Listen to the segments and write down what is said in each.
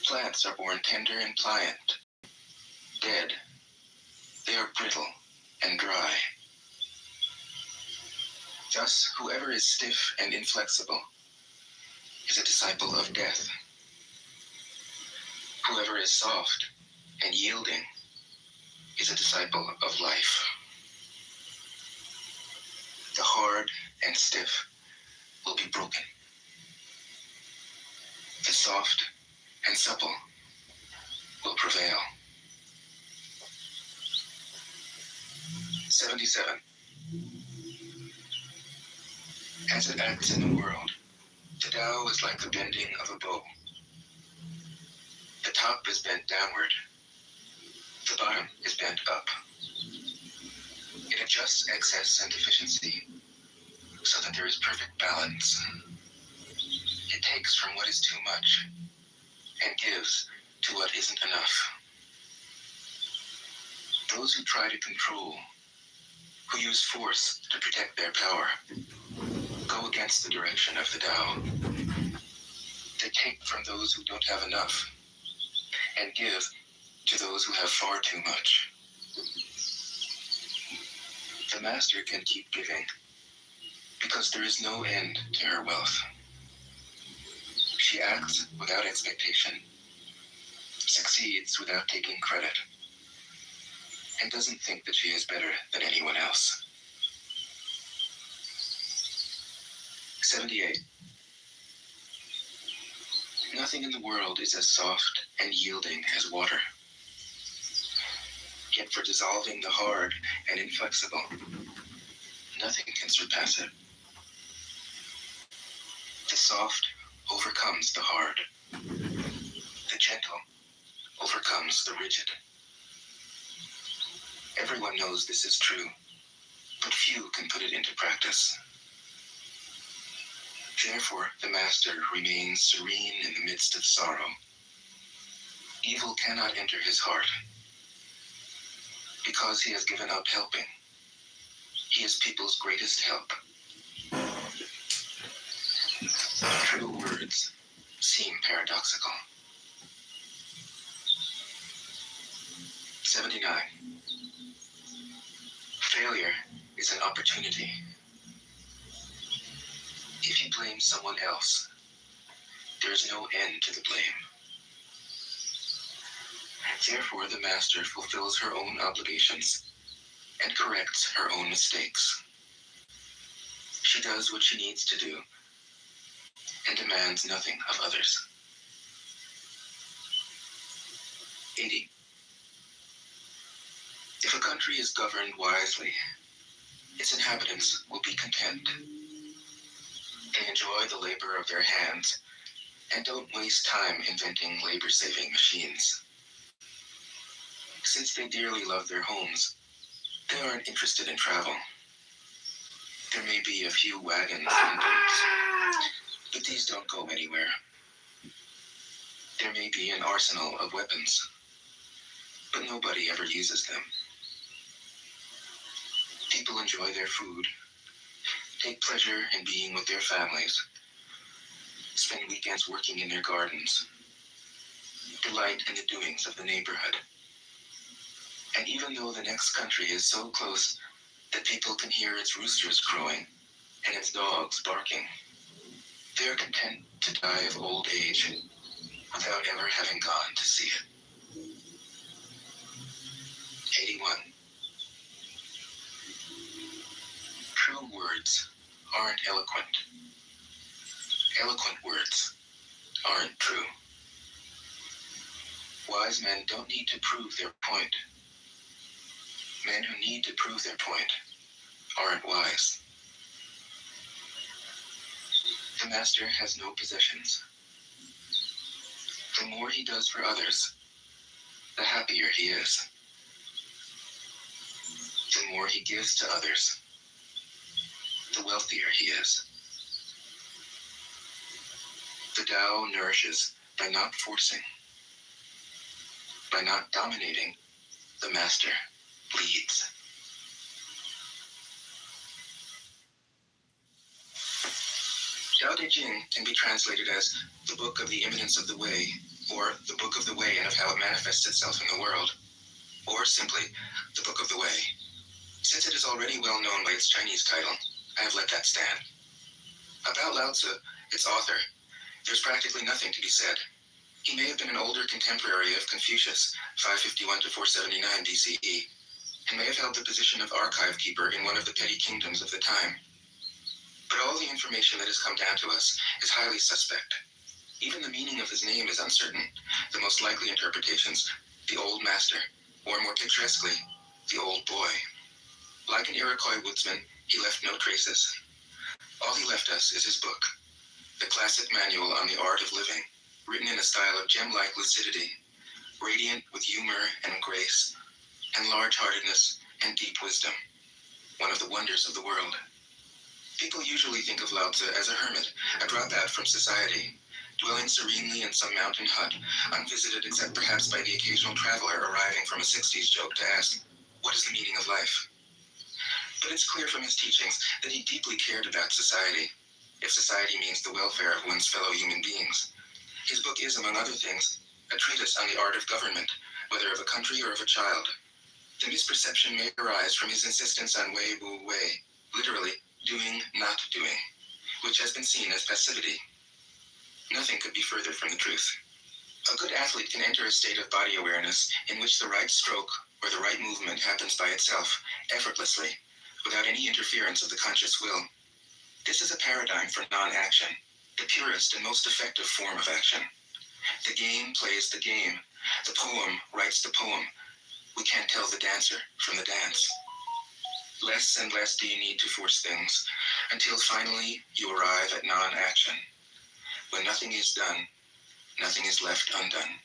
Plants are born tender and pliant. Dead, they are brittle and dry. Thus, whoever is stiff and inflexible is a disciple of death. Whoever is soft and yielding is a disciple of life. The hard and stiff will be broken. The soft and supple will prevail. 77. As it acts in the world, the Tao is like the bending of a bow. The top is bent downward. The bottom is bent up. It adjusts excess and deficiency so that there is perfect balance. It takes from what is too much and gives to what isn't enough. Those who try to control, who use force to protect their power, go against the direction of the Tao. They take from those who don't have enough and give to those who have far too much. The master can keep giving because there is no end to her wealth. She acts without expectation, succeeds without taking credit, and doesn't think that she is better than anyone else. 78. Nothing in the world is as soft and yielding as water. Yet for dissolving the hard and inflexible, nothing can surpass it. The soft overcomes the hard. The gentle overcomes the rigid. Everyone knows this is true, but few can put it into practice. Therefore, the master remains serene in the midst of sorrow. Evil cannot enter his heart. Because he has given up helping, he is people's greatest help. True words seem paradoxical. 79. Failure is an opportunity. If you blame someone else, there is no end to the blame. Therefore, the master fulfills her own obligations and corrects her own mistakes. She does what she needs to do and demands nothing of others. 80. If a country is governed wisely, its inhabitants will be content. They enjoy the labor of their hands and don't waste time inventing labor-saving machines. Since they dearly love their homes, they aren't interested in travel. There may be a few wagons and boats, but these don't go anywhere. There may be an arsenal of weapons, but nobody ever uses them. People enjoy their food, take pleasure in being with their families, spend weekends working in their gardens, delight in the doings of the neighborhood. And even though the next country is so close that people can hear its roosters crowing and its dogs barking, they are content to die of old age without ever having gone to see it. 81. True words aren't eloquent. Eloquent words aren't true. Wise men don't need to prove their point. Men who need to prove their point aren't wise. The master has no possessions. The more he does for others, the happier he is. The more he gives to others, the wealthier he is. The Tao nourishes by not forcing. By not dominating, the master leads. Tao Te Ching can be translated as the book of the imminence of the way or the Book of the Way and of how it manifests itself in the world, or simply the Book of the Way. Since it is already well known by its Chinese title, I have let that stand. About Lao Tzu, its author, there's practically nothing to be said. He may have been an older contemporary of Confucius, 551 to 479 BCE, and may have held the position of archive keeper in one of the petty kingdoms of the time. But all the information that has come down to us is highly suspect. Even the meaning of his name is uncertain. The most likely interpretations, the Old Master, or more picturesquely, the Old Boy. Like an Iroquois woodsman, he left no traces. All he left us is his book, the classic manual on the art of living, written in a style of gem-like lucidity, radiant with humor and grace, and large-heartedness and deep wisdom, one of the wonders of the world. People usually think of Lao Tzu as a hermit, a dropout from society, dwelling serenely in some mountain hut, unvisited except perhaps by the occasional traveler arriving from a 60s joke to ask, what is the meaning of life? But it's clear from his teachings that he deeply cared about society, if society means the welfare of one's fellow human beings. His book is, among other things, a treatise on the art of government, whether of a country or of a child. The misperception may arise from his insistence on wei wu wei, literally, doing, not doing, which has been seen as passivity. Nothing could be further from the truth. A good athlete can enter a state of body awareness in which the right stroke or the right movement happens by itself, effortlessly, without any interference of the conscious will. This is a paradigm for non-action, the purest and most effective form of action. The game plays the game. The poem writes the poem. We can't tell the dancer from the dance. Less and less do you need to force things, until finally you arrive at non-action. When nothing is done, nothing is left undone.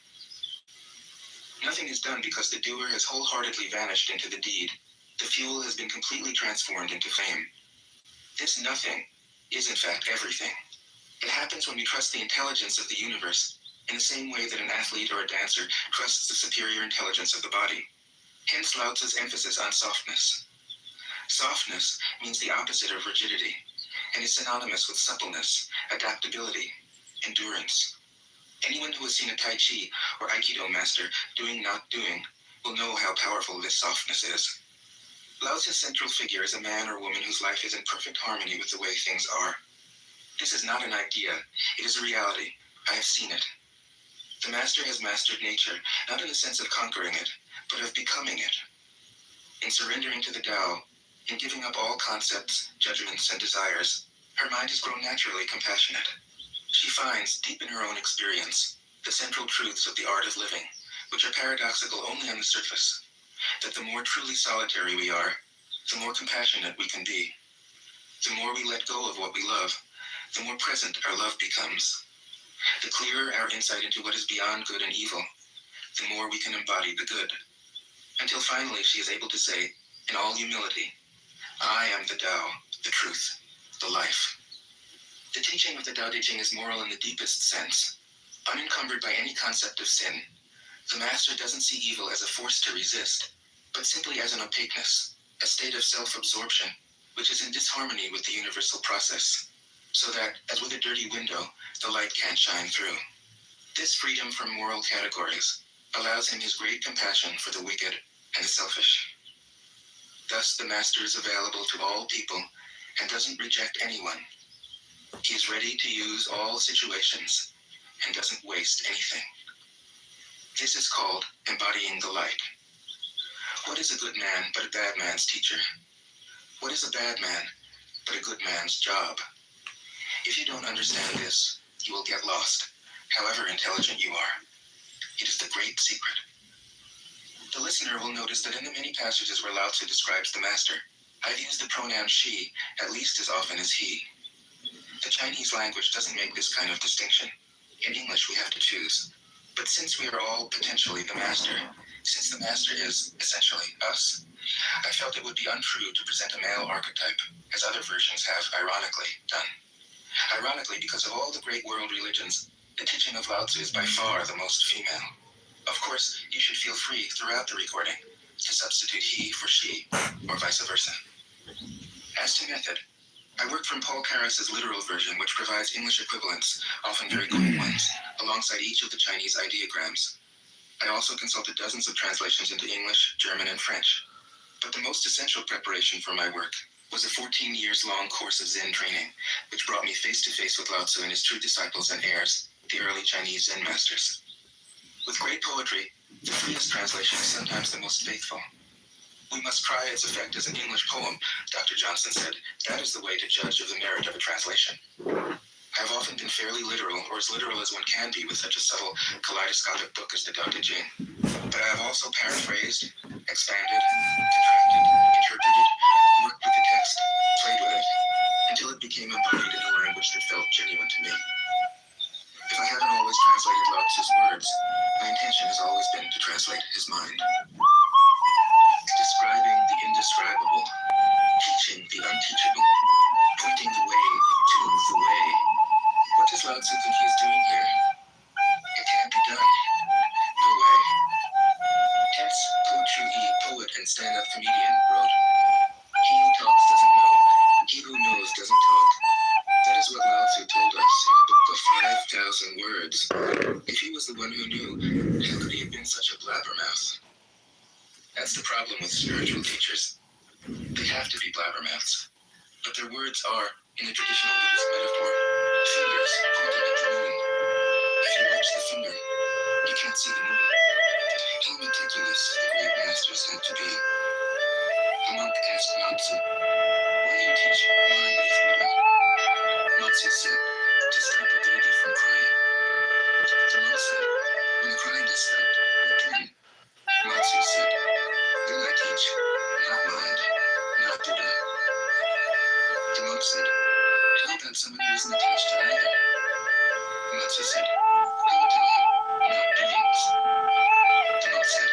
Nothing is done because the doer has wholeheartedly vanished into the deed. The fuel has been completely transformed into fame. This nothing is in fact everything. It happens when we trust the intelligence of the universe in the same way that an athlete or a dancer trusts the superior intelligence of the body. Hence Lao Tzu's emphasis on softness. Softness means the opposite of rigidity and is synonymous with suppleness, adaptability, endurance. Anyone who has seen a Tai Chi or Aikido master doing not doing will know how powerful this softness is. Lao Tzu's central figure is a man or woman whose life is in perfect harmony with the way things are. This is not an idea, it is a reality. I have seen it. The master has mastered nature, not in the sense of conquering it, but of becoming it. In surrendering to the Tao, in giving up all concepts, judgments, and desires, her mind has grown naturally compassionate. She finds, deep in her own experience, the central truths of the art of living, which are paradoxical only on the surface, that the more truly solitary we are, the more compassionate we can be. The more we let go of what we love, the more present our love becomes. The clearer our insight into what is beyond good and evil, the more we can embody the good. Until finally she is able to say, in all humility, I am the Tao, the truth, the life. The teaching of the Tao Te Ching is moral in the deepest sense, unencumbered by any concept of sin. The master doesn't see evil as a force to resist, but simply as an opaqueness, a state of self-absorption, which is in disharmony with the universal process, so that, as with a dirty window, the light can't shine through. This freedom from moral categories allows him his great compassion for the wicked and the selfish. Thus the master is available to all people and doesn't reject anyone. He is ready to use all situations and doesn't waste anything. This is called embodying the light. What is a good man but a bad man's teacher? What is a bad man but a good man's job? If you don't understand this, you will get lost, however intelligent you are. It is the great secret. The listener will notice that in the many passages where Lao Tzu describes the master, I've used the pronoun she at least as often as he. The Chinese language doesn't make this kind of distinction. In English, we have to choose. But since we are all potentially the master, since the master is essentially us, I felt it would be untrue to present a male archetype, as other versions have ironically done. Ironically, because of all the great world religions, the teaching of Lao Tzu is by far the most female. Of course, you should feel free throughout the recording to substitute he for she, or vice versa. As to method, I work from Paul Karas's literal version, which provides English equivalents, often very cool ones, alongside each of the Chinese ideograms. I also consulted dozens of translations into English, German, and French. But the most essential preparation for my work was a 14 years long course of Zen training, which brought me face to face with Lao Tzu and his true disciples and heirs, the early Chinese Zen masters. With great poetry, the freest translation is sometimes the most faithful. We must try its effect as an English poem, Dr. Johnson said. That is the way to judge of the merit of a translation. I have often been fairly literal, or as literal as one can be with such a subtle, kaleidoscopic book as the Tao Te Ching. But I have also paraphrased, expanded, contracted, interpreted, worked with the text, played with it, until it became embodied in a language that felt genuine to me. If I haven't always translated Lao Tzu's words, my intention has always been to translate his mind. Describing the indescribable, teaching the unteachable, pointing the way to the way. What does Lao Tzu think he is doing here? It can't be done. No way. Hence, Po Chu Yi, poet and stand-up comedian, wrote, "He who talks doesn't know. He who knows doesn't talk." That is what Lao Tzu told us in a book of 5,000 words. If he was the one who knew, how could he have been such a blabbermouth? That's the problem with spiritual teachers. They have to be blabbermouths. But their words are, in the traditional Buddhist metaphor, fingers pointing at the moon. If you watch the finger, you can't see the moon. How meticulous the great masters had to be. A monk asked Lao-Tzu, "Why do you teach mind is living?" Lao-Tzu said, "To stop a baby from crying." The monk said, "When the crying is stopped, what then?" Lao-Tzu said, "Then I teach, not mind, not Buddha." The monk said, "How about someone who isn't attached to either?" Lao-Tzu said, "I would tell him, not beings." The monk said,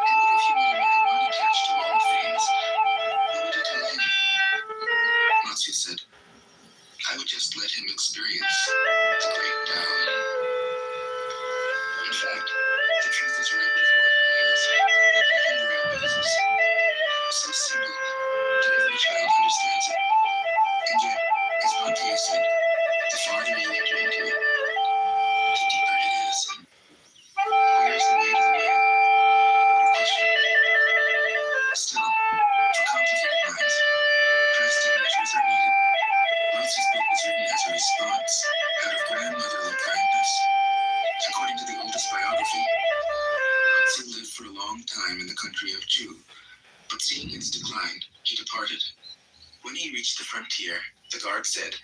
"And what if you met a man unattached to all things? What would you tell him?" Lao-Tzu said, "I would just let him experience the great Tao." In fact, the truth is right before our eyes. Embryo poses. So simple that every child understands it. And yet, as Bhante said, the farther you enter into it, the deeper it is. Where is the way to the way? What a question. Still, for complicated minds, drastic measures are needed. Lao-Tzu's book was written as a response out of grandmotherly kindness. According to the oldest biography, Lao-Tzu lived for a long time in the country of Chu, but seeing its decline, he departed. When he reached the frontier, the guard said,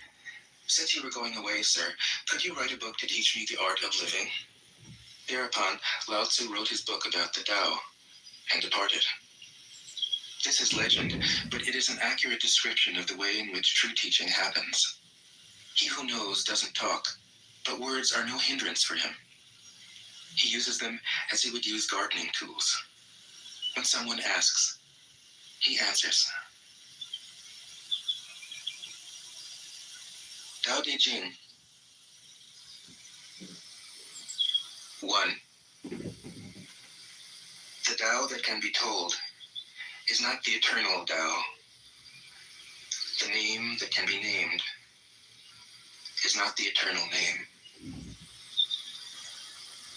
"Since you were going away, sir, could you write a book to teach me the art of living?" Thereupon, Lao Tzu wrote his book about the Tao and departed. This is legend, but it is an accurate description of the way in which true teaching happens. He who knows doesn't talk, but words are no hindrance for him. He uses them as he would use gardening tools. When someone asks, he answers. Tao Te Ching. 1. The Tao that can be told is not the eternal Tao. The name that can be named is not the eternal name.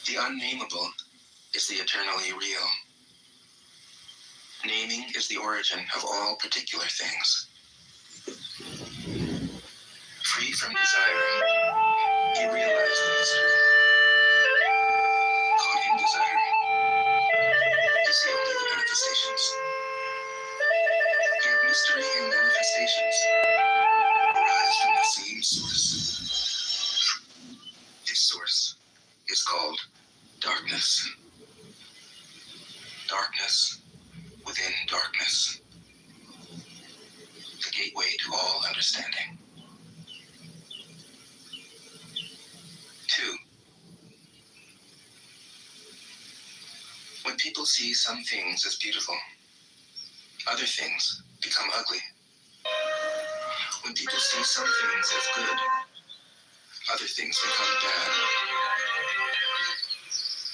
The unnameable is the eternally real. Naming is the origin of all particular things. Free from desire, you realize the mystery. Caught in desire, you see only the manifestations. Yet mystery and manifestations arise from the same source. This source is called darkness. Darkness within darkness. The gateway to all understanding. 2. When people see some things as beautiful, other things become ugly. When people see some things as good, other things become bad.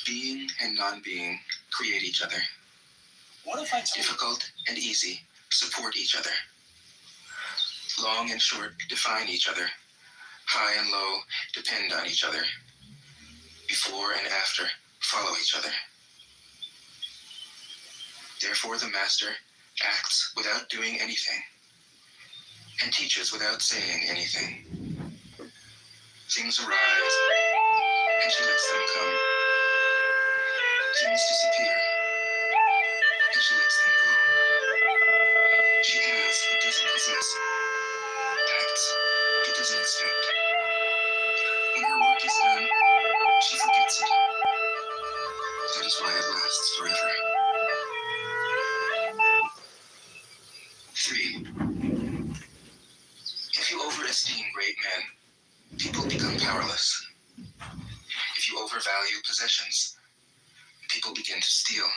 Being and non-being create each other. What if I Difficult and easy support each other. Long and short define each other. High and low depend on each other. Before and after follow each other. Therefore the master acts without doing anything and teaches without saying anything. Things arise and she lets them come. Things disappear and she lets them go. She has but doesn't possess. Acts but doesn't expect. When her work is done, she forgets it. That is why it lasts forever. 3. If you overesteem great men, people become powerless. If you overvalue possessions, people begin to steal.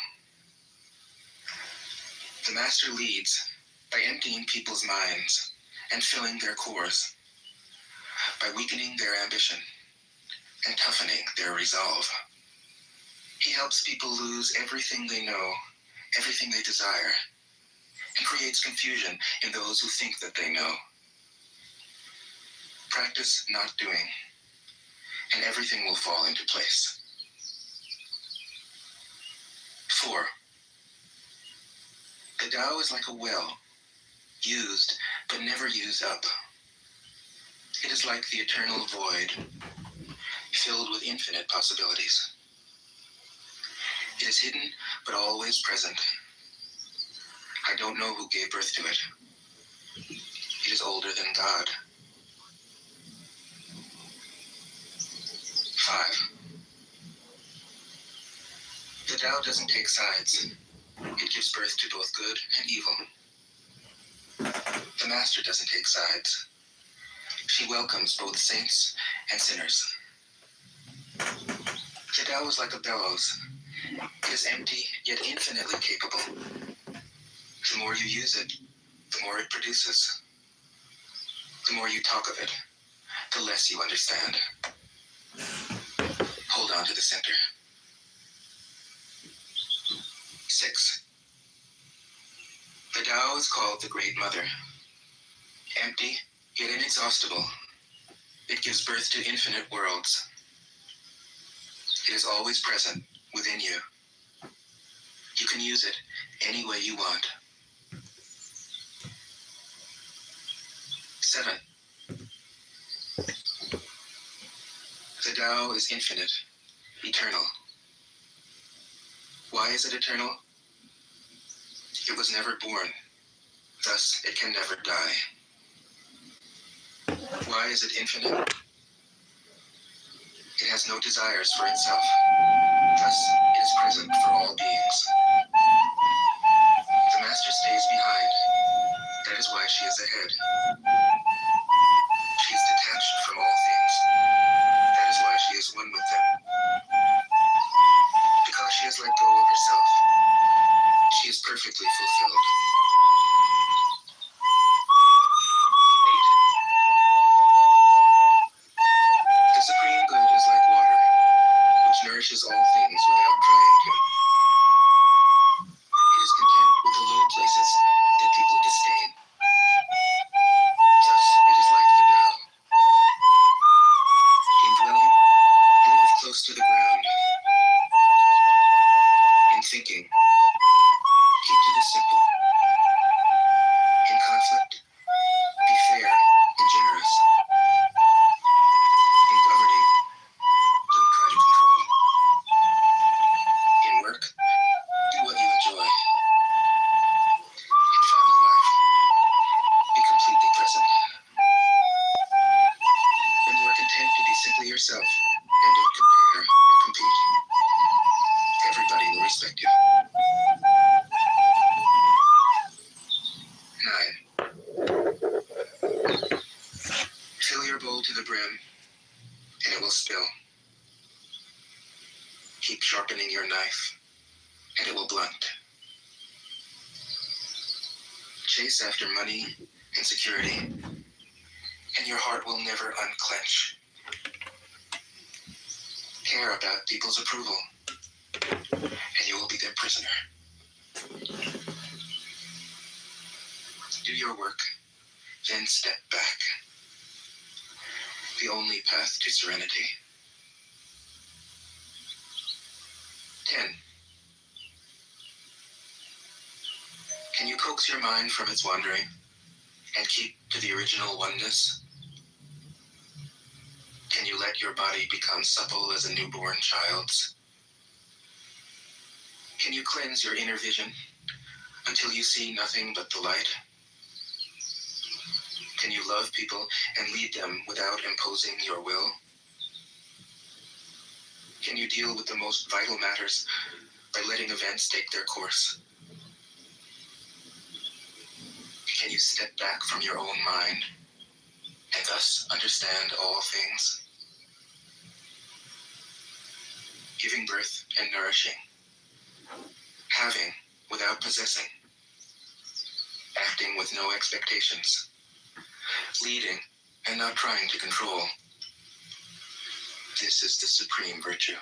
The master leads by emptying people's minds and filling their cores, by weakening their ambition and toughening their resolve. He helps people lose everything they know, everything they desire, and creates confusion in those who think that they know. Practice not doing, and everything will fall into place. 4. The Tao is like a well, used but never used up. It is like the eternal void, filled with infinite possibilities. It is hidden but always present. I don't know who gave birth to it. It is older than God. 5. The Tao doesn't take sides. It gives birth to both good and evil. The Master doesn't take sides. She welcomes both saints and sinners. The Tao is like a bellows. It is empty, yet infinitely capable. The more you use it, the more it produces. The more you talk of it, the less you understand. Hold on to the center. 6. The Tao is called the Great Mother. Empty, yet inexhaustible. It gives birth to infinite worlds. It is always present within you. You can use it any way you want. 7. The Tao is infinite, eternal. Why is it eternal? It was never born, thus it can never die. Why is it infinite? It has no desires for itself, thus it is present for all beings. The Master stays behind, that is why she is ahead. She is detached from all things, that is why she is one with them. Because she has let go of herself, she is perfectly fulfilled. 8. The Supreme Good is like water, which nourishes all things without trying to. It is content with the low places that people disdain. Thus, it is like the Tao. In dwelling, move close to the ground. In thinking, keep to the simple. In conflict, be fair and generous. In governing, don't try to control. In work, do what you enjoy. In family life, be completely present. When you are content to be simply yourself and don't compare or compete, everybody will respect you. 9. Fill your bowl to the brim, and it will spill. Keep sharpening your knife, and it will blunt. Chase after money and security, and your heart will never unclench. Care about people's approval, and you will be their prisoner. Do your work, Then step back. The only path to serenity. 10. Can you coax your mind from its wandering and keep to the original oneness? Can you let your body become supple as a newborn child's? Can you cleanse your inner vision until you see nothing but the light? Can you love people and lead them without imposing your will? Can you deal with the most vital matters by letting events take their course? Can you step back from your own mind and thus understand all things? Giving birth and nourishing. Having without possessing. Acting with no expectations. Leading and not trying to control. This is the supreme virtue.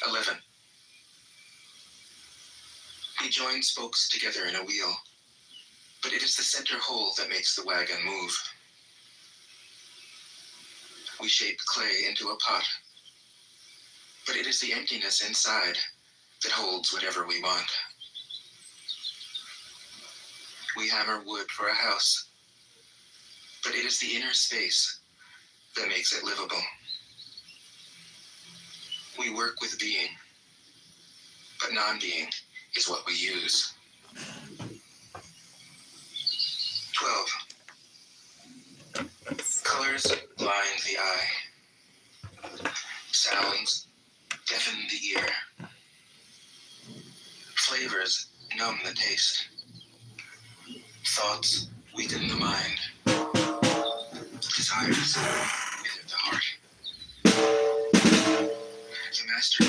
11. We join spokes together in a wheel, but it is the center hole that makes the wagon move. We shape clay into a pot, but it is the emptiness inside that holds whatever we want. We hammer wood for a house, but it is the inner space that makes it livable. We work with being, but non-being is what we use. 12. Colors blind the eye. Sounds deafen the ear. Flavors numb the taste. Thoughts weaken the mind. Desires wither the heart. The master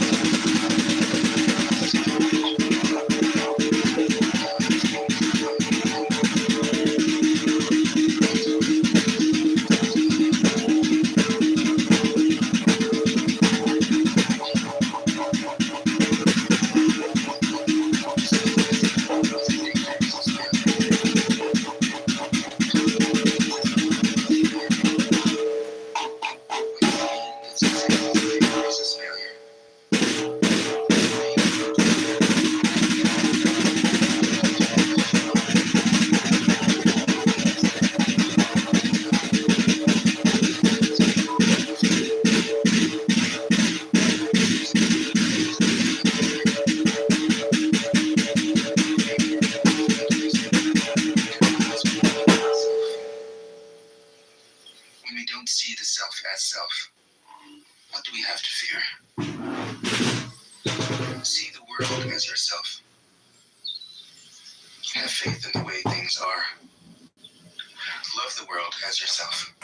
when we don't see the self as self, what do we have to fear? See the world as yourself. Have faith in the way things are. Love the world as yourself.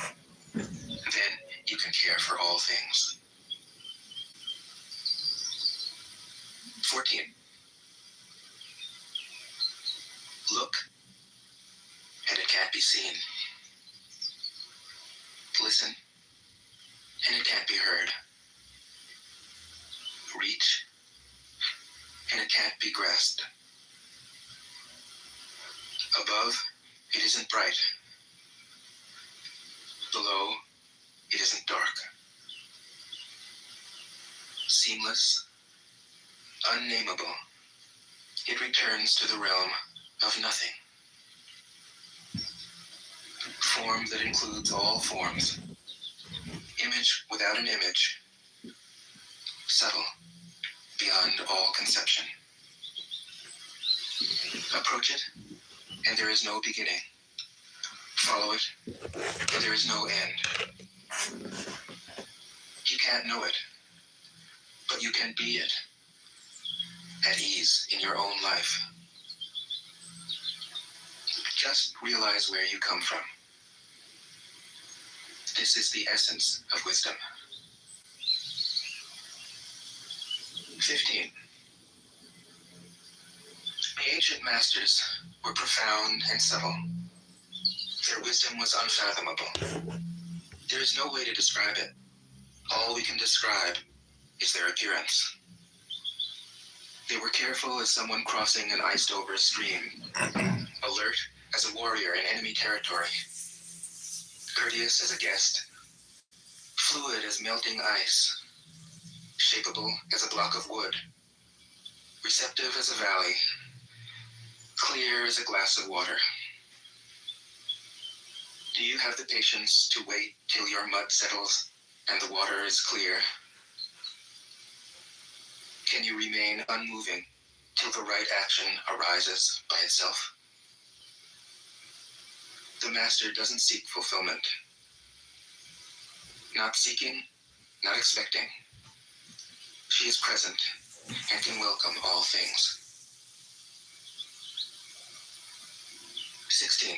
Then you can care for all things. 14. Look, and it can't be seen. Listen, and it can't be heard. Reach, and it can't be grasped. Above, it isn't bright. Below, it isn't dark. Seamless, unnameable, it returns to the realm of nothing. Form that includes all forms. Image without an image. Subtle, beyond all conception. Approach it, and there is no beginning. Follow it, and there is no end. You can't know it, but you can be it, at ease in your own life. Just realize where you come from. This is the essence of wisdom. 15. The ancient masters were profound and subtle. Their wisdom was unfathomable. There is no way to describe it. All we can describe is their appearance. They were careful as someone crossing an iced-over stream, alert as a warrior in enemy territory, courteous as a guest, fluid as melting ice, shapeable as a block of wood, receptive as a valley, clear as a glass of water. Do you have the patience to wait till your mud settles and the water is clear? Can you remain unmoving till the right action arises by itself? The master doesn't seek fulfillment. Not seeking, not expecting. She is present and can welcome all things. 16.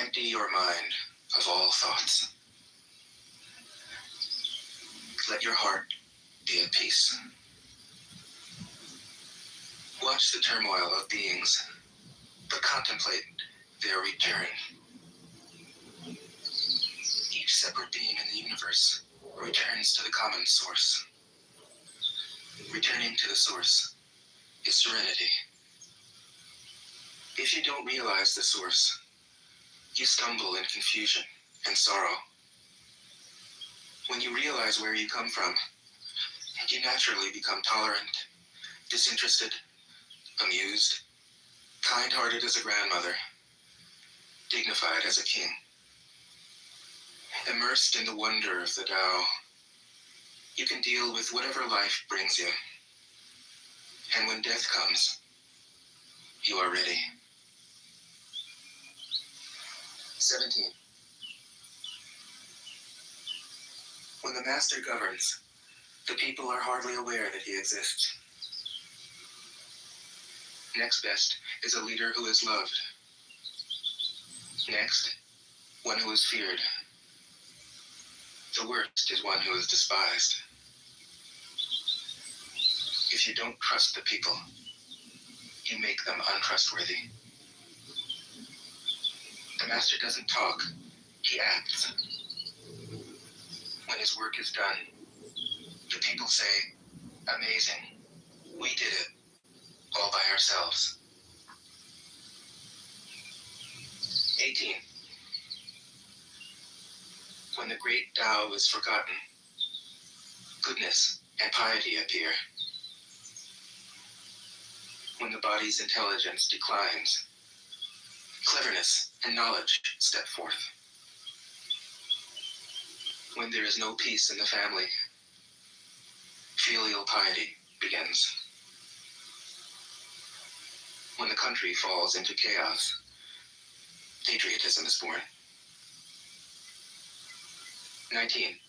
Empty your mind of all thoughts. Let your heart be at peace. Watch the turmoil of beings, but contemplate their return. Each separate being in the universe returns to the common source. Returning to the source is serenity. If you don't realize the source, you stumble in confusion and sorrow. When you realize where you come from, you naturally become tolerant, disinterested, amused, kind-hearted as a grandmother, dignified as a king. Immersed in the wonder of the Tao, you can deal with whatever life brings you. And when death comes, you are ready. 17. When the master governs, the people are hardly aware that he exists. Next best is a leader who is loved. Next, one who is feared. The worst is one who is despised. If you don't trust the people, you make them untrustworthy. The master doesn't talk, he acts. When his work is done, the people say, "Amazing, we did it, all by ourselves." 18. When the great Tao is forgotten, goodness and piety appear. When the body's intelligence declines, cleverness and knowledge step forth. When there is no peace in the family, filial piety begins. When the country falls into chaos, patriotism is born. 19.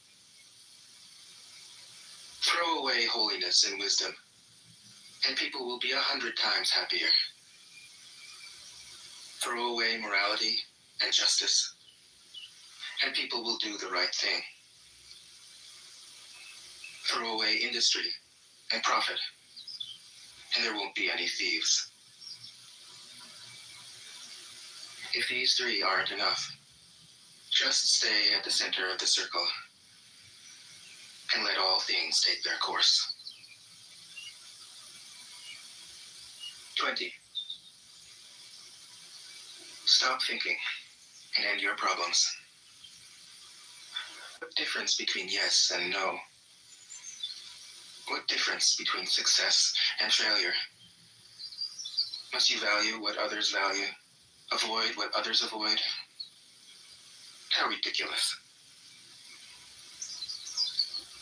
Throw away holiness and wisdom, and people will be 100 times happier. Throw away morality and justice, and people will do the right thing. Throw away industry and profit, and there won't be any thieves. If these three aren't enough, just stay at the center of the circle and let all things take their course. 20. Stop thinking and end your problems. What difference between yes and no? What difference between success and failure? Must you value what others value? Avoid what others avoid? How ridiculous.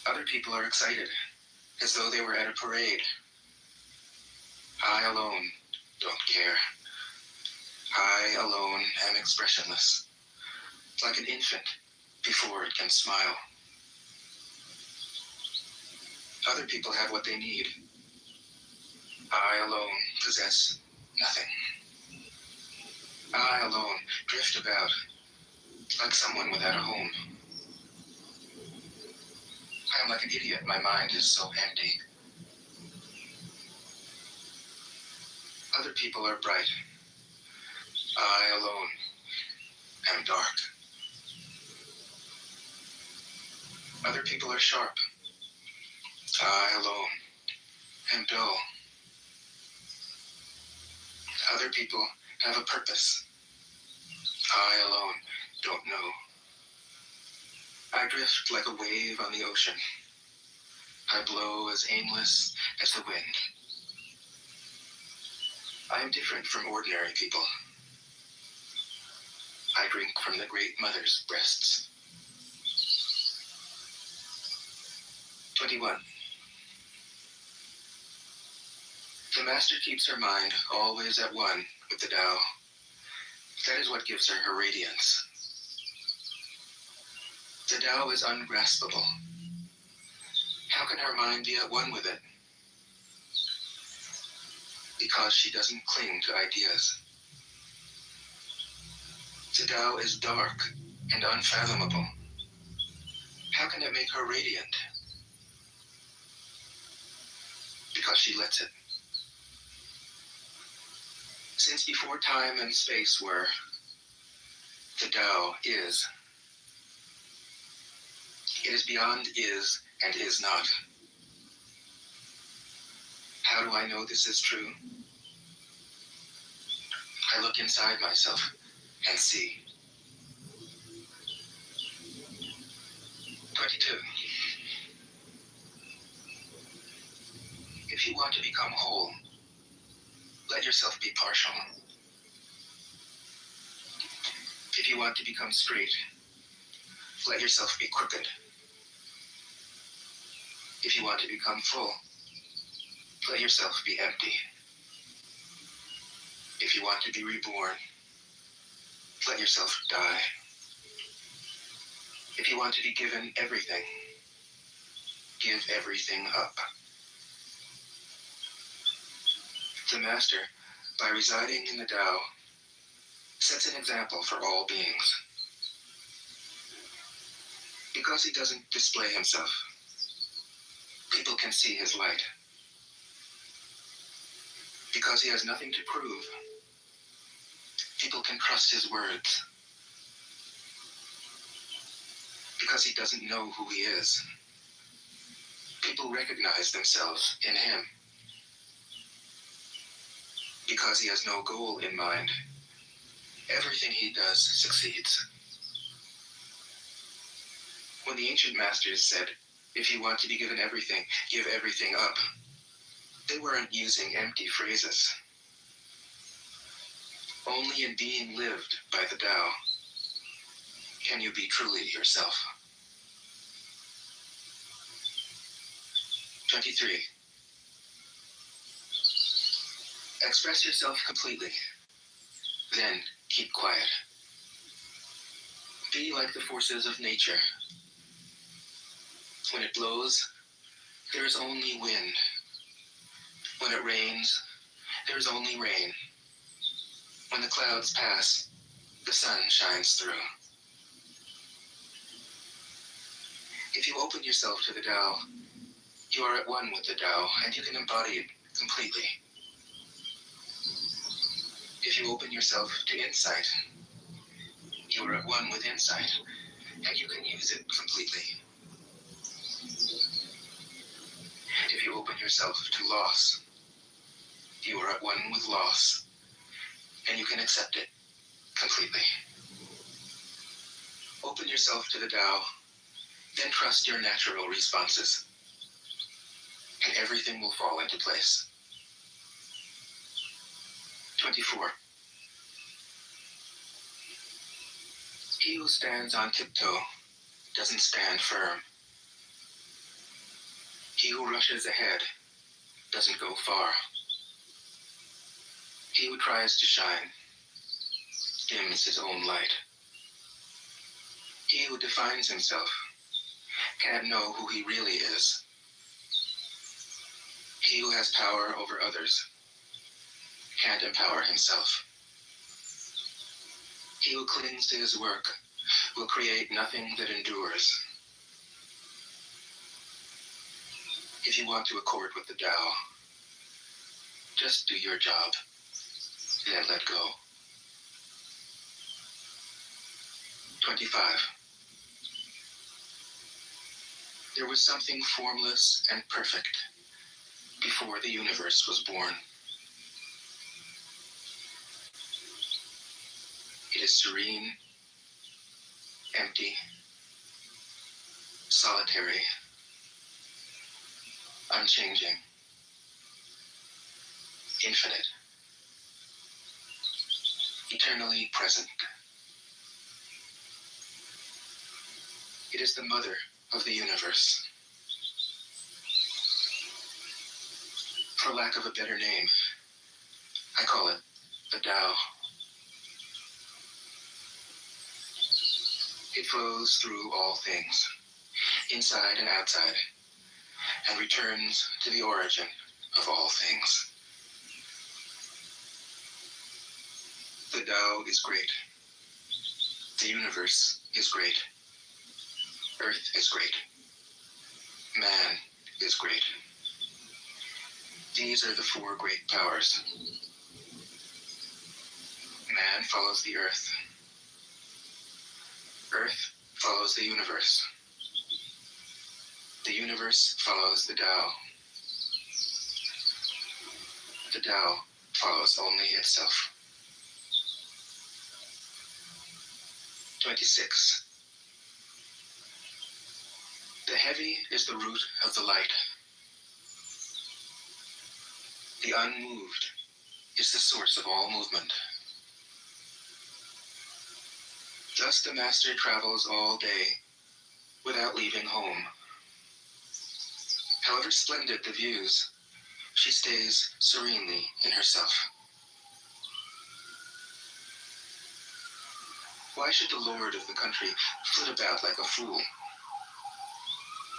Other people are excited, as though they were at a parade. I alone don't care. I alone am expressionless, like an infant before it can smile. Other people have what they need. I alone possess nothing. I alone drift about, like someone without a home. I am like an idiot. My mind is so empty. Other people are bright. I alone am dark. Other people are sharp. I alone am dull. Other people have a purpose. I alone don't know. I drift like a wave on the ocean. I blow as aimless as the wind. I am different from ordinary people. I drink from the great mother's breasts. 21. The master keeps her mind always at one with the Tao. That is what gives her her radiance. The Tao is ungraspable. How can her mind be at one with it? Because she doesn't cling to ideas. The Tao is dark and unfathomable. How can it make her radiant? Because she lets it. Since before time and space were, the Tao is. It is beyond is and is not. How do I know this is true? I look inside myself and see. 22. If you want to become whole, let yourself be partial. If you want to become straight, let yourself be crooked. If you want to become full, let yourself be empty. If you want to be reborn, let yourself die. If you want to be given everything, give everything up. The Master, by residing in the Tao, sets an example for all beings. Because he doesn't display himself, people can see his light. Because he has nothing to prove, people can trust his words. Because he doesn't know who he is, people recognize themselves in him. Because he has no goal in mind, everything he does succeeds. When the ancient masters said, if you want to be given everything, give everything up, they weren't using empty phrases. Only in being lived by the Tao can you be truly yourself. 23. Express yourself completely, then keep quiet. Be like the forces of nature. When it blows, there is only wind. When it rains, there is only rain. When the clouds pass, the sun shines through. If you open yourself to the Tao, you are at one with the Tao, and you can embody it completely. If you open yourself to insight, you are at one with insight, and you can use it completely. If you open yourself to loss, you are at one with loss, and you can accept it completely. Open yourself to the Tao, then trust your natural responses, and everything will fall into place. 24. He who stands on tiptoe doesn't stand firm. He who rushes ahead doesn't go far. He who tries to shine dims his own light. He who defines himself can't know who he really is. He who has power over others can't empower himself. He who clings to his work will create nothing that endures. If you want to accord with the Tao, just do your job, then let go. 25. There was something formless and perfect before the universe was born. It is serene, empty, solitary, unchanging, infinite, eternally present. It is the mother of the universe. For lack of a better name, I call it the Tao. It flows through all things, inside and outside, and returns to the origin of all things. The Tao is great. The universe is great. Earth is great. Man is great. These are the four great powers. Man follows the earth. Earth follows the universe. The universe follows the Tao. The Tao follows only itself. 26. The heavy is the root of the light. The unmoved is the source of all movement. Thus the master travels all day without leaving home. However splendid the views, she stays serenely in herself. Why should the lord of the country flit about like a fool?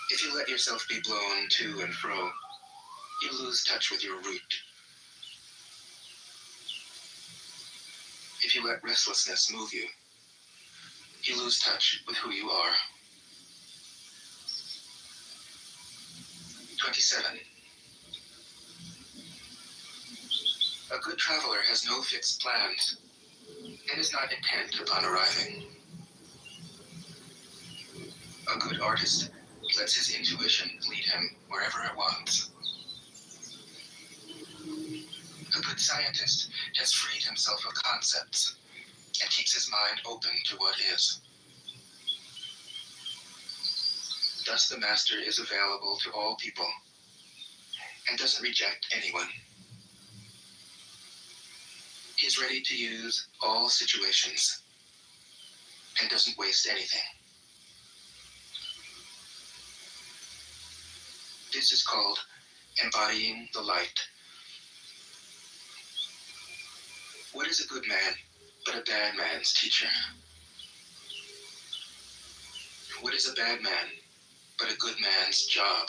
If you let yourself be blown to and fro, you lose touch with your root. If you let restlessness move you, you lose touch with who you are. 27. A good traveler has no fixed plans and is not intent upon arriving. A good artist lets his intuition lead him wherever it wants. A good scientist has freed himself of concepts and keeps his mind open to what is. Thus the master is available to all people and doesn't reject anyone. He is ready to use all situations and doesn't waste anything. This is called embodying the light. What is a good man but a bad man's teacher? What is a bad man but a good man's job?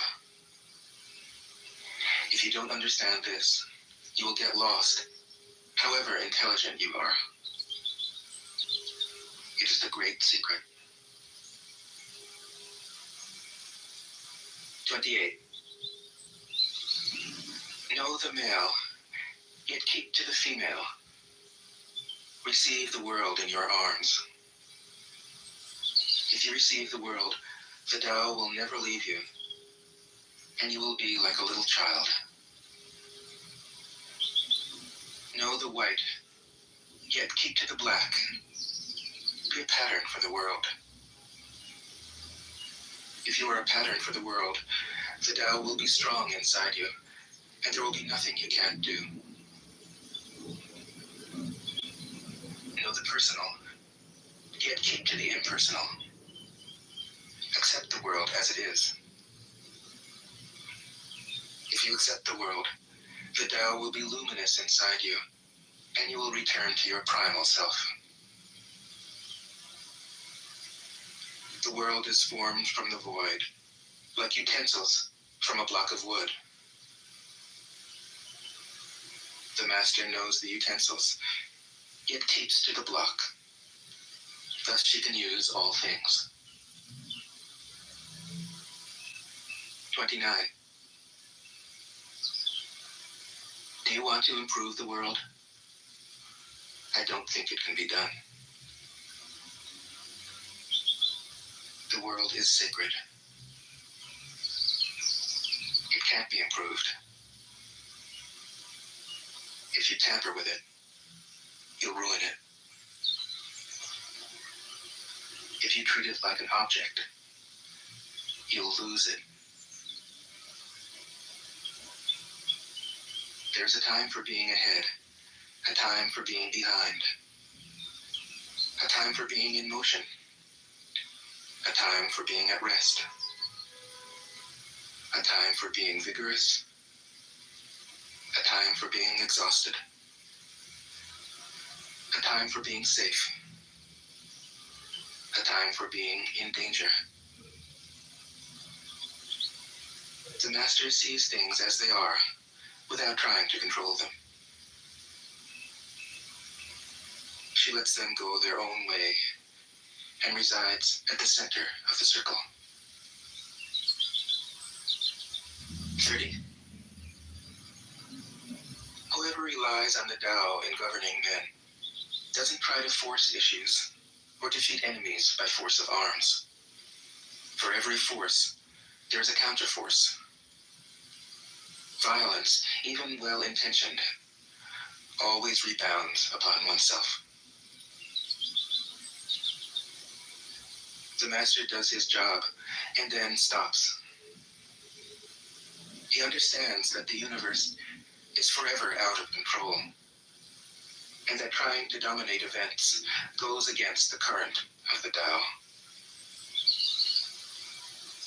If you don't understand this, you will get lost, however intelligent you are. It is the great secret. 28. Know the male, yet keep to the female. Receive the world in your arms. If you receive the world, the Tao will never leave you, and you will be like a little child. Know the white, yet keep to the black. Be a pattern for the world. If you are a pattern for the world, the Tao will be strong inside you, and there will be nothing you can't do. Know the personal, yet keep to the impersonal. Accept the world as it is. If you accept the world, the Tao will be luminous inside you, and you will return to your primal self. The world is formed from the void, like utensils from a block of wood. The master knows the utensils, yet keeps to the block. Thus she can use all things. 29. Do you want to improve the world? I don't think it can be done. The world is sacred. It can't be improved. If you tamper with it, you'll ruin it. If you treat it like an object, you'll lose it. There's a time for being ahead, a time for being behind, a time for being in motion, a time for being at rest, a time for being vigorous, a time for being exhausted, a time for being safe, a time for being in danger. The master sees things as they are, without trying to control them. She lets them go their own way and resides at the center of the circle. 30. Whoever relies on the Tao in governing men doesn't try to force issues or defeat enemies by force of arms. For every force, there's a counterforce. Violence, even well-intentioned, always rebounds upon oneself. The master does his job and then stops. He understands that the universe is forever out of control, and that trying to dominate events goes against the current of the Tao.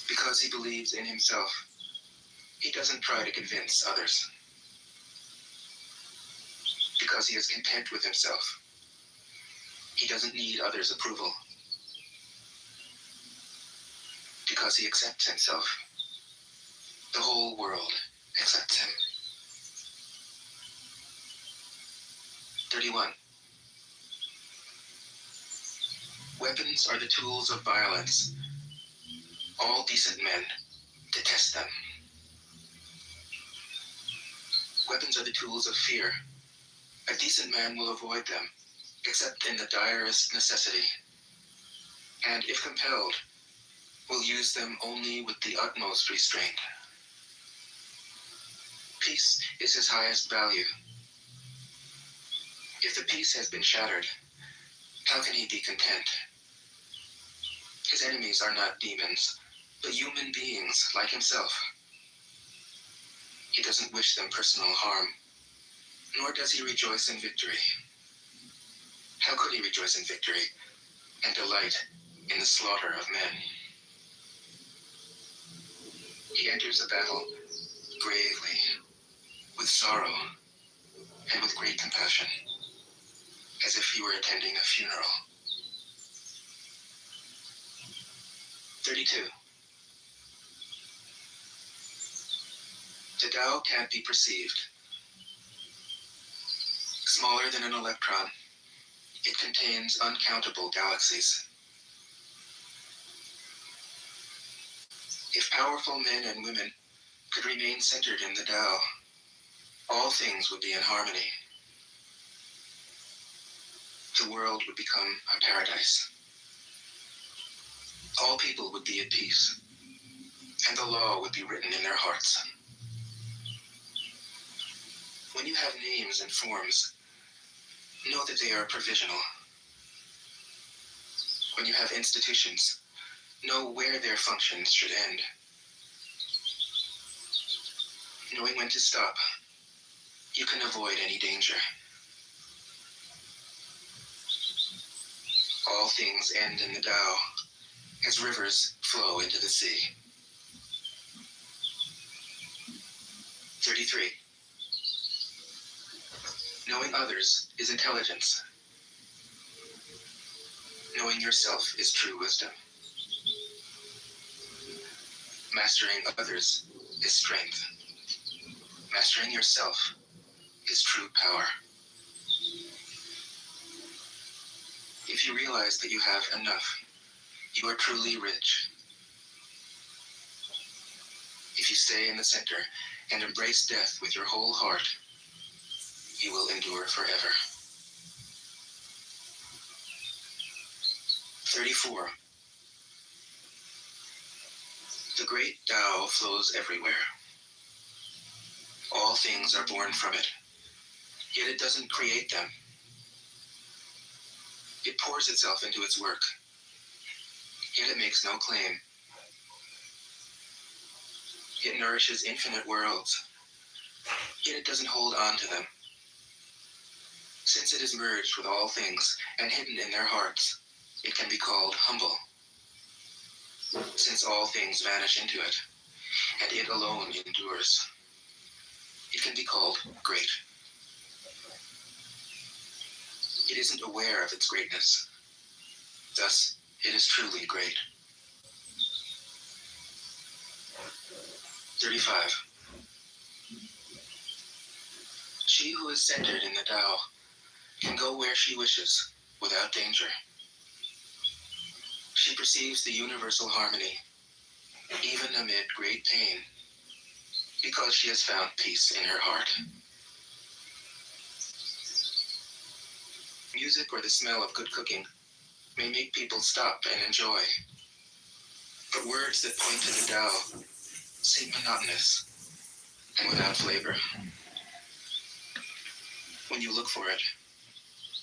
Because he believes in himself, he doesn't try to convince others. Because he is content with himself, he doesn't need others' approval. Because he accepts himself, the whole world accepts him. 31. Weapons are the tools of violence. All decent men detest them. Weapons are the tools of fear. A decent man will avoid them, except in the direst necessity, and if compelled, will use them only with the utmost restraint. Peace is his highest value. If the peace has been shattered, how can he be content? His enemies are not demons, but human beings like himself. He doesn't wish them personal harm, nor does he rejoice in victory. How could he rejoice in victory and delight in the slaughter of men? He enters the battle gravely, with sorrow, and with great compassion, as if he were attending a funeral. 32. The Tao can't be perceived. Smaller than an electron, it contains uncountable galaxies. If powerful men and women could remain centered in the Tao, all things would be in harmony. The world would become a paradise. All people would be at peace, and the law would be written in their hearts. When you have names and forms, know that they are provisional. When you have institutions, know where their functions should end. Knowing when to stop, you can avoid any danger. All things end in the Tao, as rivers flow into the sea. 33. Knowing others is intelligence. Knowing yourself is true wisdom. Mastering others is strength. Mastering yourself is true power. If you realize that you have enough, you are truly rich. If you stay in the center and embrace death with your whole heart, you will endure forever. 34. The great Tao flows everywhere. All things are born from it, Yet it doesn't create them. It pours itself into its work. Yet it makes no claim. It nourishes infinite worlds. Yet it doesn't hold on to them. Since it is merged with all things and hidden in their hearts, it can be called humble. Since all things vanish into it, and it alone endures, it can be called great. It isn't aware of its greatness. Thus, it is truly great. 35. She who is centered in the Tao can go where she wishes without danger. She perceives the universal harmony, even amid great pain, because she has found peace in her heart. Music or the smell of good cooking may make people stop and enjoy, but words that point to the Tao seem monotonous and without flavor. When you look for it,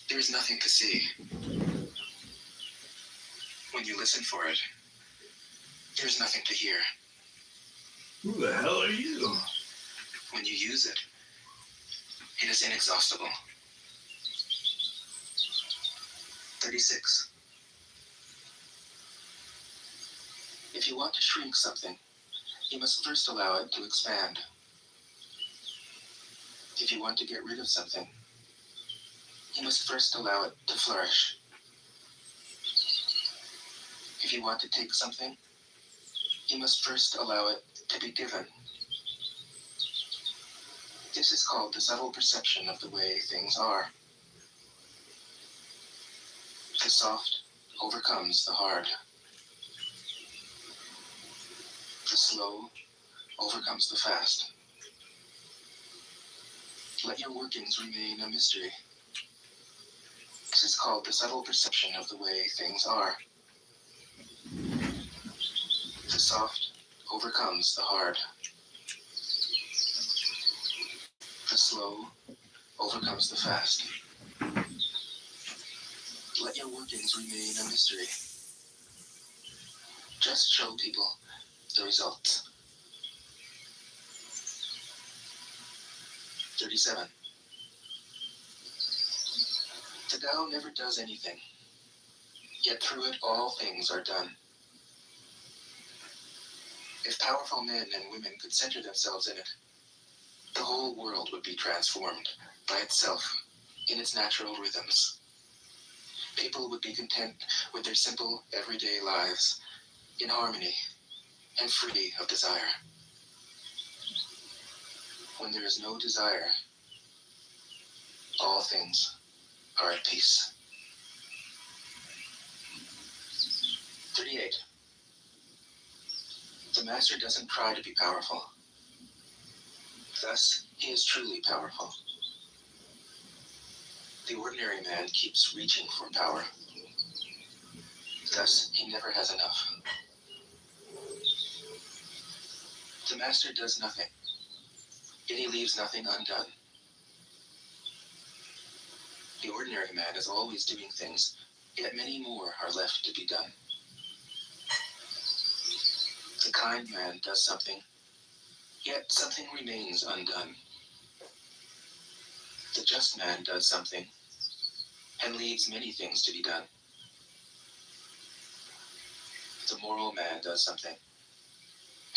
there is nothing to see. When you listen for it, there is nothing to hear. Who the hell are you? When you use it, it is inexhaustible. 36. If you want to shrink something, you must first allow it to expand. If you want to get rid of something, you must first allow it to flourish. If you want to take something, you must first allow it to be given. This is called the subtle perception of the way things are. The soft overcomes the hard. The slow overcomes the fast. Let your workings remain a mystery. This is called the subtle perception of the way things are. The soft overcomes the hard. The slow overcomes the fast. Let your workings remain a mystery. Just show people the results. 37. The Tao never does anything, yet through it all things are done. If powerful men and women could center themselves in it, the whole world would be transformed by itself in its natural rhythms. People would be content with their simple, everyday lives, in harmony and free of desire. When there is no desire, all things are at peace. 38. The Master doesn't try to be powerful. Thus, he is truly powerful. The ordinary man keeps reaching for power. Thus, he never has enough. The Master does nothing, yet he leaves nothing undone. The ordinary man is always doing things, yet many more are left to be done. The kind man does something, yet something remains undone. The just man does something, and leaves many things to be done. The moral man does something,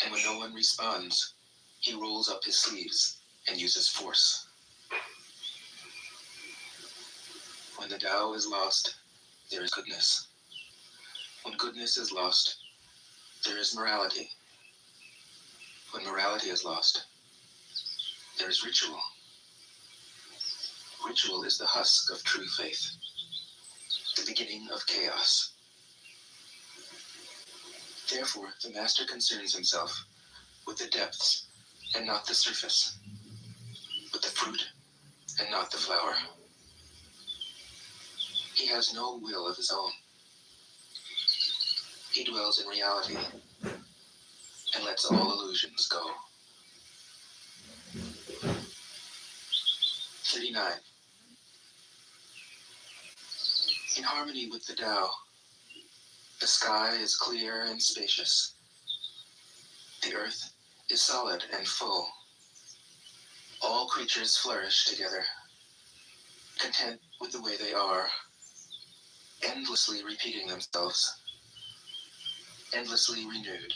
and when no one responds, he rolls up his sleeves and uses force. When the Tao is lost, there is goodness. When goodness is lost, there is morality. When morality is lost, there is ritual. Ritual is the husk of true faith, the beginning of chaos. Therefore, the Master concerns himself with the depths and not the surface, with the fruit and not the flower. He has no will of his own. He dwells in reality and lets all illusions go. 39. In harmony with the Tao, the sky is clear and spacious. The earth is solid and full. All creatures flourish together, content with the way they are, endlessly repeating themselves, endlessly renewed.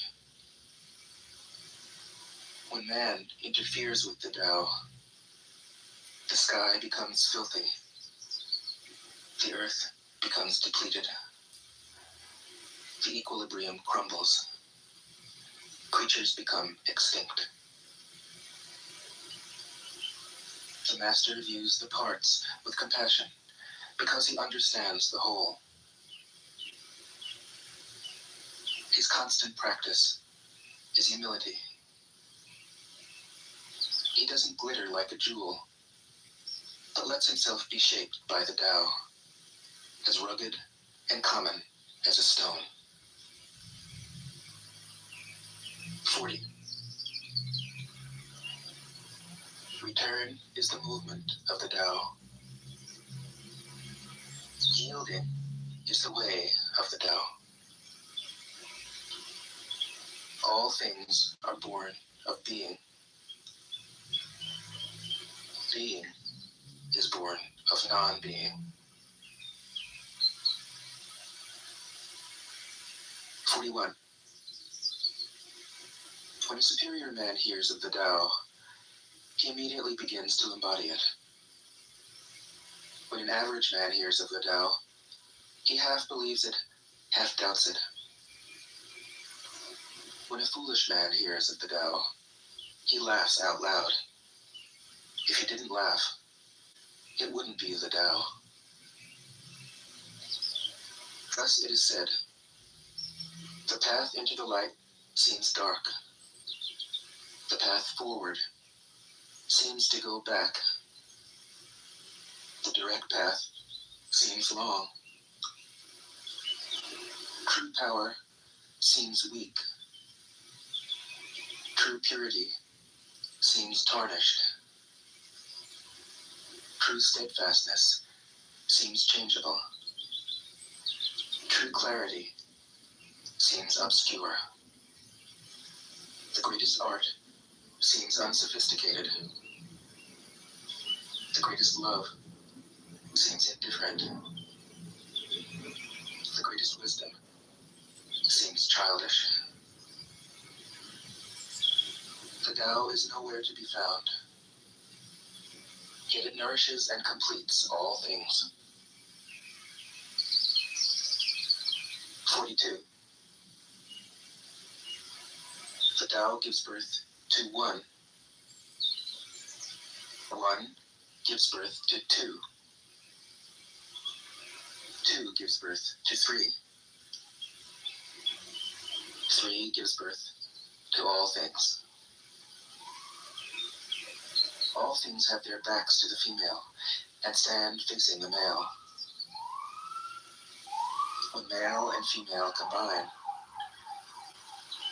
When man interferes with the Tao, the sky becomes filthy. The earth becomes depleted. The equilibrium crumbles. Creatures become extinct. The master views the parts with compassion because he understands the whole. His constant practice is humility. He doesn't glitter like a jewel, but lets himself be shaped by the Tao, as rugged and common as a stone. 40. Return is the movement of the Tao. Yielding is the way of the Tao. All things are born of being. Being is born of non-being. 41. When a superior man hears of the Tao, he immediately begins to embody it. When an average man hears of the Tao, he half believes it, half doubts it. When a foolish man hears of the Tao, he laughs out loud. If he didn't laugh, it wouldn't be the Tao. Thus it is said, the path into the light seems dark. The path forward seems to go back. The direct path seems long. True power seems weak. True purity seems tarnished. True steadfastness seems changeable. True clarity seems obscure. The greatest art seems unsophisticated. The greatest love seems indifferent. The greatest wisdom seems childish. The Tao is nowhere to be found, yet it nourishes and completes all things. 42. The Tao gives birth to one. One gives birth to two. Two gives birth to three. Three gives birth to all things. All things have their backs to the female and stand facing the male. When male and female combine,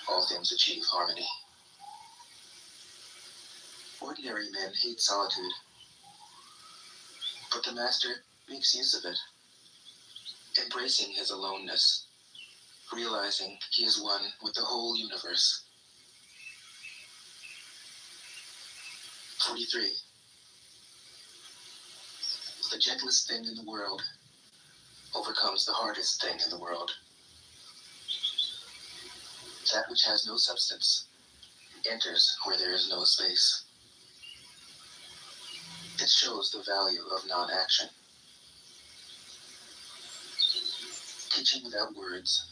all things achieve harmony. Ordinary men hate solitude, but the master makes use of it, embracing his aloneness, realizing he is one with the whole universe. 43. The gentlest thing in the world overcomes the hardest thing in the world. That which has no substance enters where there is no space. It shows the value of non-action. Teaching without words,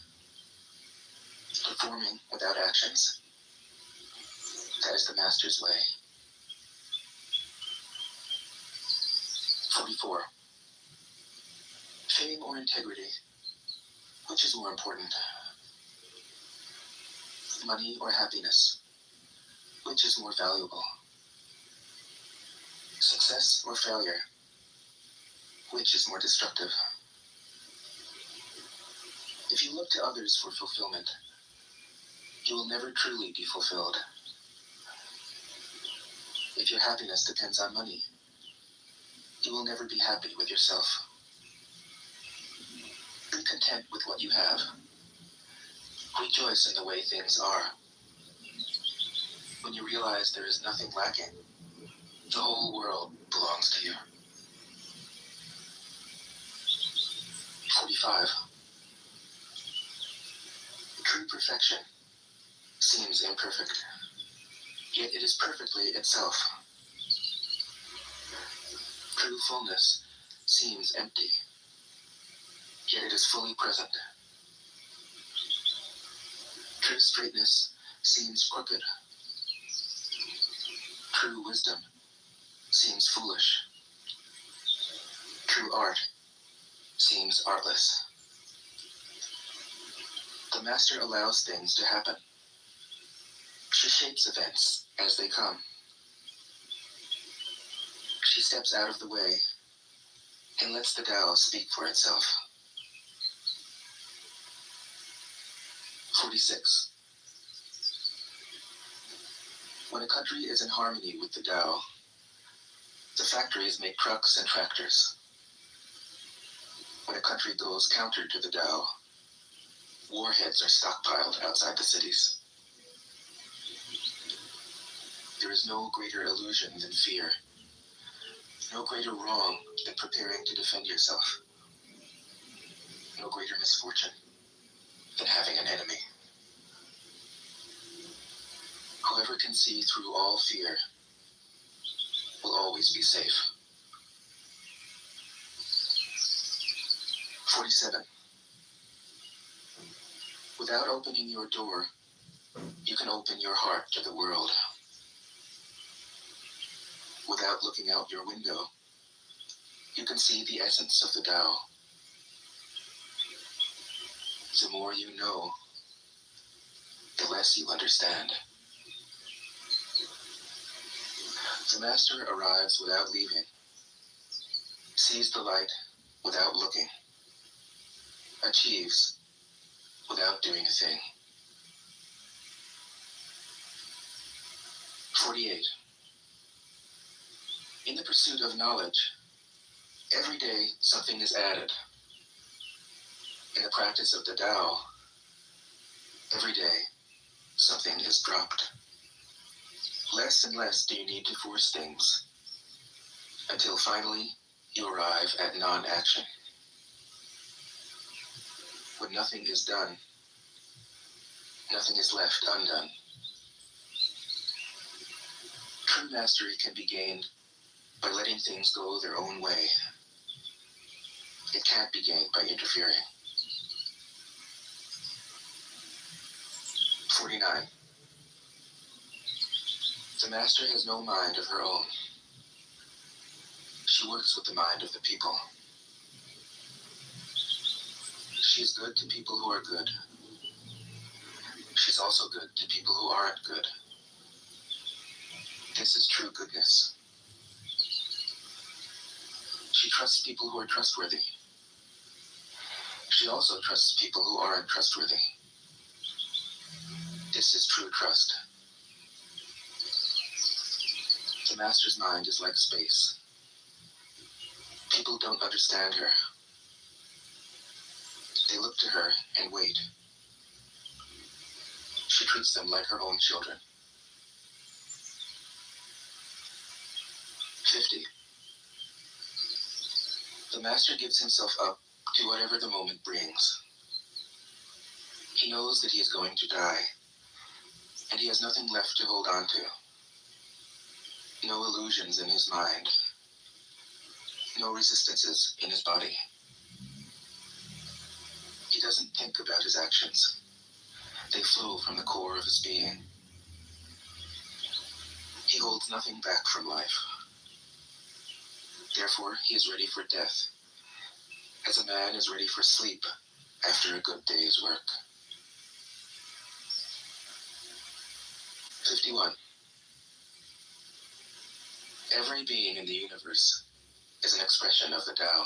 performing without actions. That is the master's way. 44. Fame or integrity, which is more important? Money or happiness, which is more valuable? Success or failure, which is more destructive? If you look to others for fulfillment, you will never truly be fulfilled. If your happiness depends on money, You will never be happy with yourself. Be content with what you have. Rejoice in the way things are. When you realize there is nothing lacking, the whole world belongs to you. 45. True perfection seems imperfect, yet it is perfectly itself. True fullness seems empty, yet it is fully present. True straightness seems crooked. True wisdom seems foolish. True art seems artless. The master allows things to happen. She shapes events as they come. She steps out of the way and lets the Tao speak for itself. 46. When a country is in harmony with the Tao, the factories make trucks and tractors. When a country goes counter to the Tao, warheads are stockpiled outside the cities. There is no greater illusion than fear, no greater wrong than preparing to defend yourself, no greater misfortune than having an enemy. Whoever can see through all fear will always be safe. 47. Without opening your door, you can open your heart to the world. Without looking out your window, you can see the essence of the Tao. The more you know, the less you understand. The master arrives without leaving, sees the light without looking, achieves without doing a thing. 48. In the pursuit of knowledge, every day something is added. In the practice of the Tao, every day something is dropped. Less and less do you need to force things, until finally you arrive at non-action. When nothing is done, nothing is left undone. True mastery can be gained by letting things go their own way. It can't be gained by interfering. 49. The master has no mind of her own. She works with the mind of the people. She is good to people who are good. She's also good to people who aren't good. This is true goodness. She trusts people who are trustworthy. She also trusts people who aren't trustworthy. This is true trust. The master's mind is like space. People don't understand her. They look to her and wait. She treats them like her own children. 50. The master gives himself up to whatever the moment brings. He knows that he is going to die, and he has nothing left to hold on to. No illusions in his mind. No resistances in his body. He doesn't think about his actions. They flow from the core of his being. He holds nothing back from life. Therefore, he is ready for death, as a man is ready for sleep after a good day's work. 51. Every being in the universe is an expression of the Tao.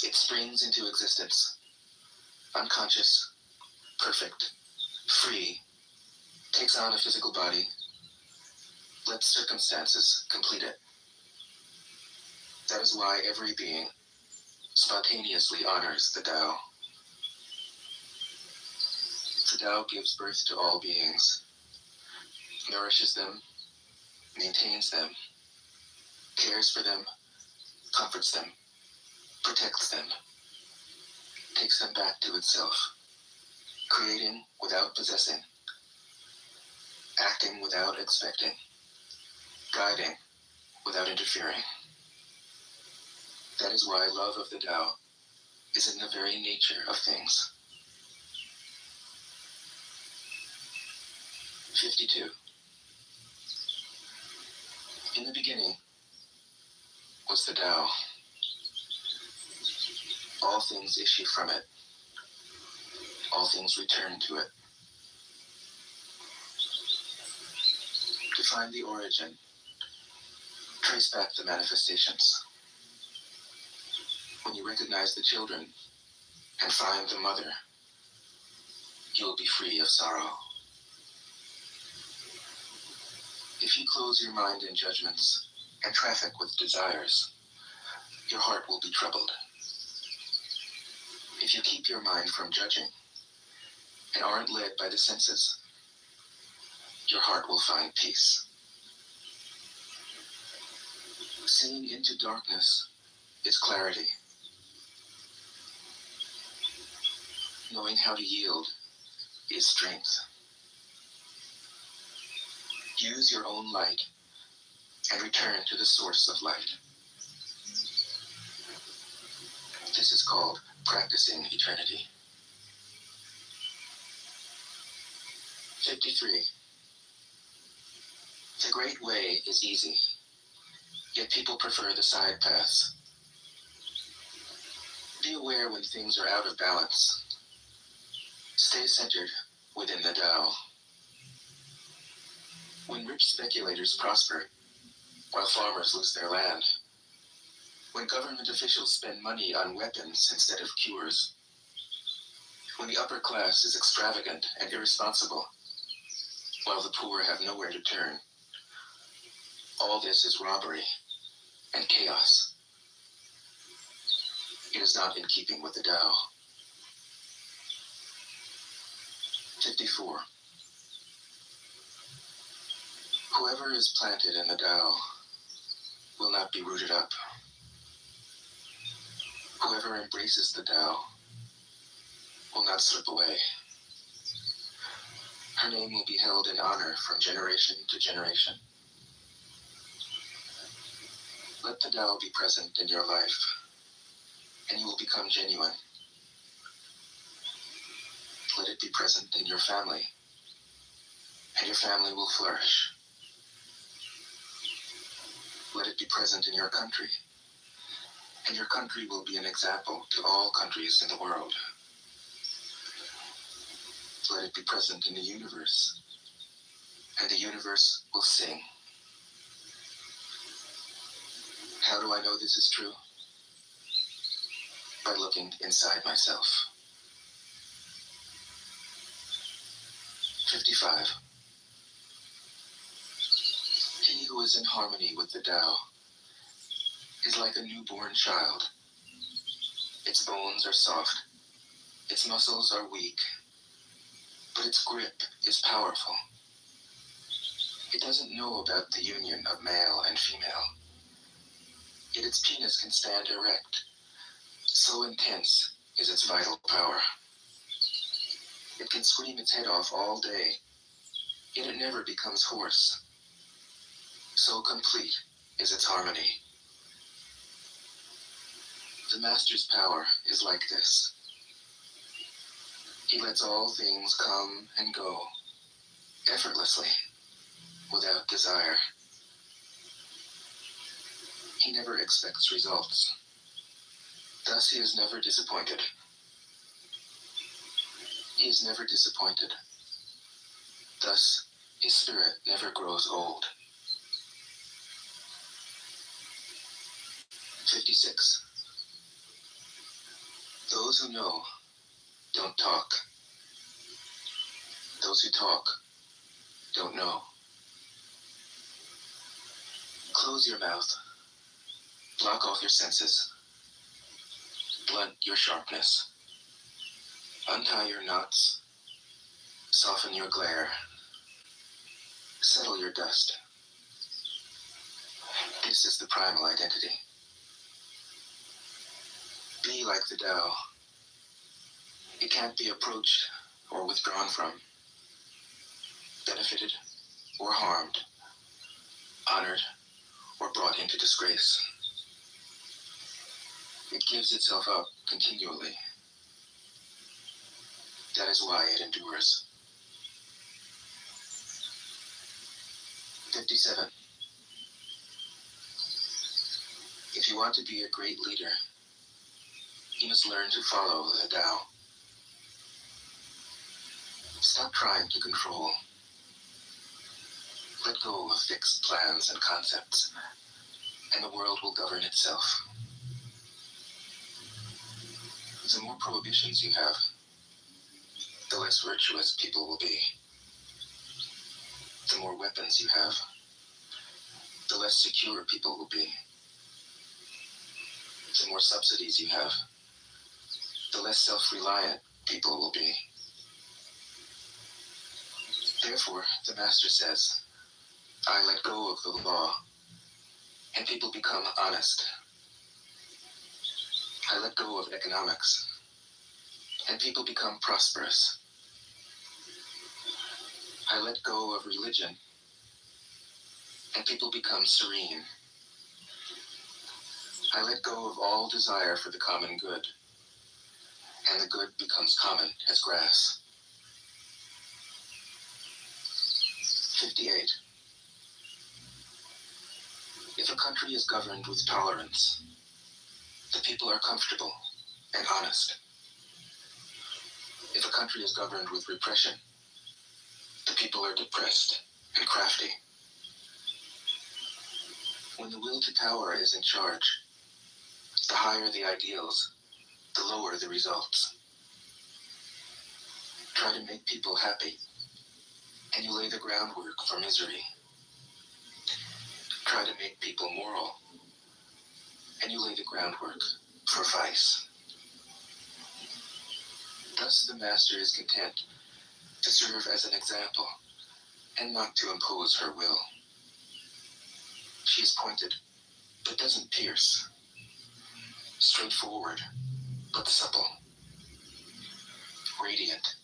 It springs into existence, unconscious, perfect, free, takes on a physical body, lets circumstances complete it. That is why every being spontaneously honors the Tao. The Tao gives birth to all beings, nourishes them, maintains them, cares for them, comforts them, protects them, takes them back to itself, creating without possessing, acting without expecting, guiding without interfering. That is why love of the Tao is in the very nature of things. 52. In the beginning was the Tao. All things issue from it. All things return to it. To find the origin, trace back the manifestations. When you recognize the children and find the mother, you will be free of sorrow. If you close your mind in judgments and traffic with desires, your heart will be troubled. If you keep your mind from judging and aren't led by the senses, your heart will find peace. Seeing into darkness is clarity. Knowing how to yield is strength. Use your own light and return to the source of light. This is called practicing eternity. 53. The great way is easy, yet people prefer the side paths. Be aware when things are out of balance. Stay centered within the Tao. When rich speculators prosper, while farmers lose their land. When government officials spend money on weapons instead of cures. When the upper class is extravagant and irresponsible, while the poor have nowhere to turn. All this is robbery and chaos. It is not in keeping with the Tao. 54. Whoever is planted in the Tao will not be rooted up. Whoever embraces the Tao will not slip away. Her name will be held in honor from generation to generation. Let the Tao be present in your life, and you will become genuine. Let it be present in your family, and your family will flourish. Let it be present in your country, and your country will be an example to all countries in the world. Let it be present in the universe, and the universe will sing. How do I know this is true? By looking inside myself. 55. He who is in harmony with the Tao is like a newborn child. Its bones are soft, its muscles are weak, but its grip is powerful. It doesn't know about the union of male and female, yet its penis can stand erect. So intense is its vital power. It can scream its head off all day, yet it never becomes hoarse. So complete is its harmony. The Master's power is like this. He lets all things come and go, effortlessly, without desire. He never expects results. Thus he is never disappointed. He is never disappointed. Thus his spirit never grows old. 56. Those who know don't talk. Those who talk don't know. Close your mouth. Block off your senses. Blunt your sharpness. Untie your knots. Soften your glare. Settle your dust. This is the primal identity. Be like the Tao. It can't be approached or withdrawn from, benefited or harmed, honored or brought into disgrace. It gives itself up continually. That is why it endures. 57. If you want to be a great leader, you must learn to follow the Tao. Stop trying to control. Let go of fixed plans and concepts, and the world will govern itself. The more prohibitions you have, the less virtuous people will be. The more weapons you have, the less secure people will be. The more subsidies you have, the less self-reliant people will be. Therefore, the Master says, I let go of the law, and people become honest. I let go of economics, and people become prosperous. I let go of religion, and people become serene. I let go of all desire for the common good, and the good becomes common as grass. 58. If a country is governed with tolerance, the people are comfortable and honest. If a country is governed with repression, the people are depressed and crafty. When the will to power is in charge, the higher the ideals, the lower the results. Try to make people happy, and you lay the groundwork for misery. Try to make people moral, and you lay the groundwork for vice. Thus the Master is content to serve as an example, and not to impose her will. She is pointed, but doesn't pierce. Straightforward, but supple. Radiant,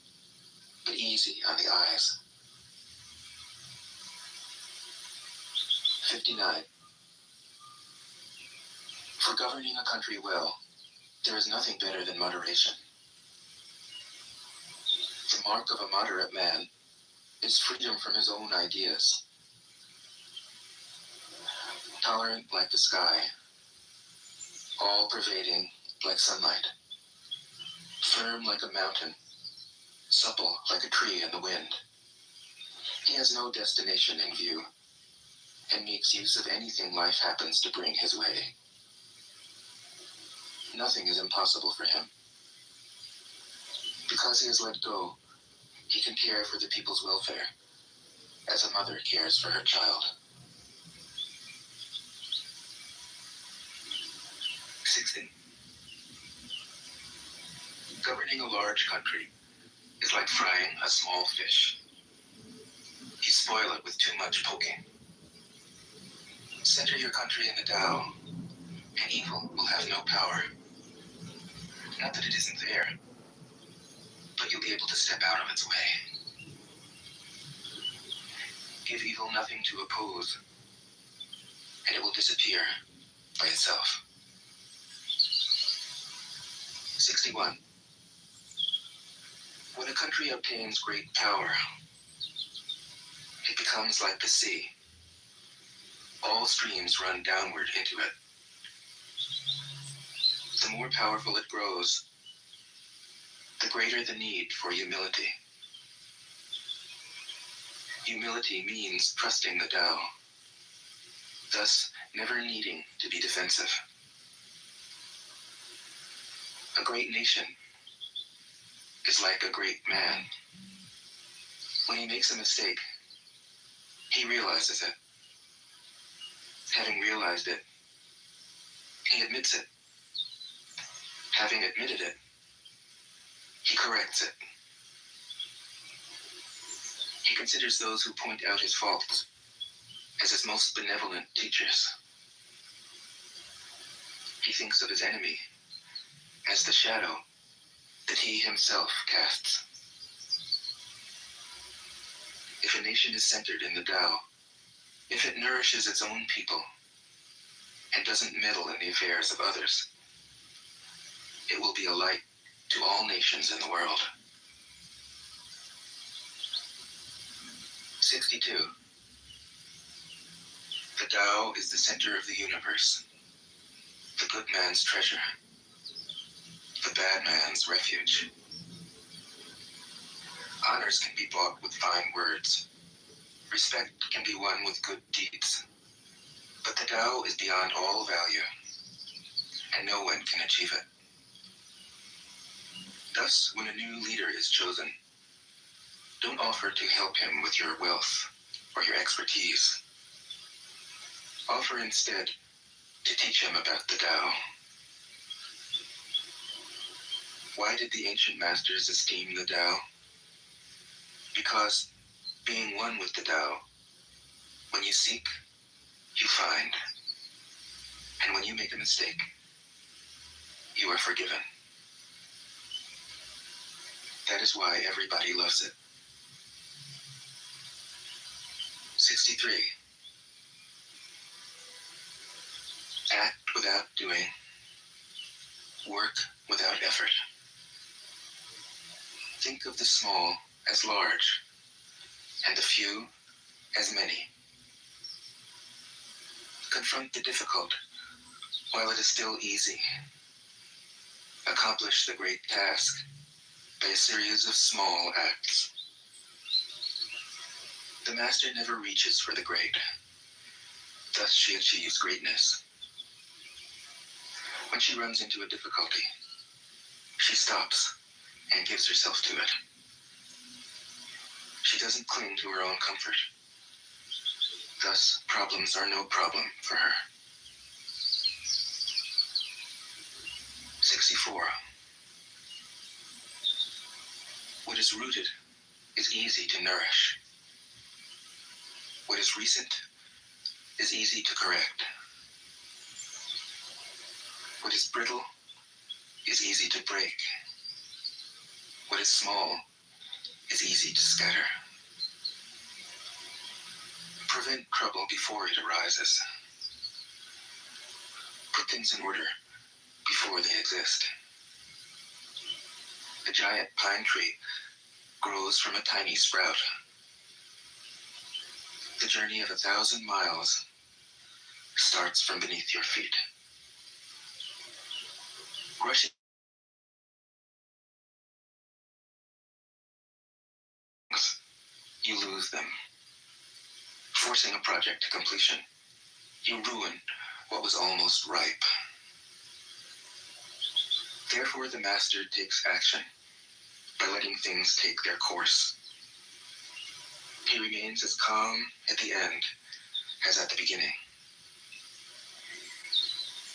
but easy on the eyes. 59. For governing a country well, there is nothing better than moderation. The mark of a moderate man is freedom from his own ideas. Tolerant like the sky, all-pervading like sunlight, firm like a mountain, supple like a tree in the wind. He has no destination in view, and makes use of anything life happens to bring his way. Nothing is impossible for him. Because he has let go, he can care for the people's welfare, as a mother cares for her child. 60. Governing a large country is like frying a small fish. You spoil it with too much poking. Center your country in the Tao, and evil will have no power. Not that it isn't there, but you'll be able to step out of its way. Give evil nothing to oppose, and it will disappear by itself. 61. When a country obtains great power, it becomes like the sea. All streams run downward into it. The more powerful it grows, the greater the need for humility. Humility means trusting the Tao, thus never needing to be defensive. A great nation is like a great man. When he makes a mistake, he realizes it. Having realized it, He admits it. Having admitted it, he corrects it. He considers those who point out his faults as his most benevolent teachers. He thinks of his enemy as the shadow that he himself casts. If a nation is centered in the Tao, if it nourishes its own people and doesn't meddle in the affairs of others, it will be a light to all nations in the world. 62. The Tao is the center of the universe, the good man's treasure, the bad man's refuge. Honors can be bought with fine words. Respect can be won with good deeds. But the Tao is beyond all value, and no one can achieve it. Thus, when a new leader is chosen, don't offer to help him with your wealth or your expertise. Offer instead to teach him about the Tao. Why did the ancient masters esteem the Tao? Because, being one with the Tao, when you seek, you find. And when you make a mistake, you are forgiven. That is why everybody loves it. 63. Act without doing. Work without effort. Think of the small as large, and the few as many. Confront the difficult while it is still easy. Accomplish the great task by a series of small acts. The master never reaches for the great. Thus she achieves greatness. When she runs into a difficulty, she stops and gives herself to it. She doesn't cling to her own comfort. Thus, problems are no problem for her. 64. What is rooted is easy to nourish. What is recent is easy to correct. What is brittle is easy to break. What is small is easy to scatter. Prevent trouble before it arises. Put things in order before they exist. A giant pine tree grows from a tiny sprout. The journey of 1,000 miles starts from beneath your feet. Rushing, you lose them. Forcing a project to completion, you ruin what was almost ripe. Therefore, the master takes action by letting things take their course. He remains as calm at the end as at the beginning.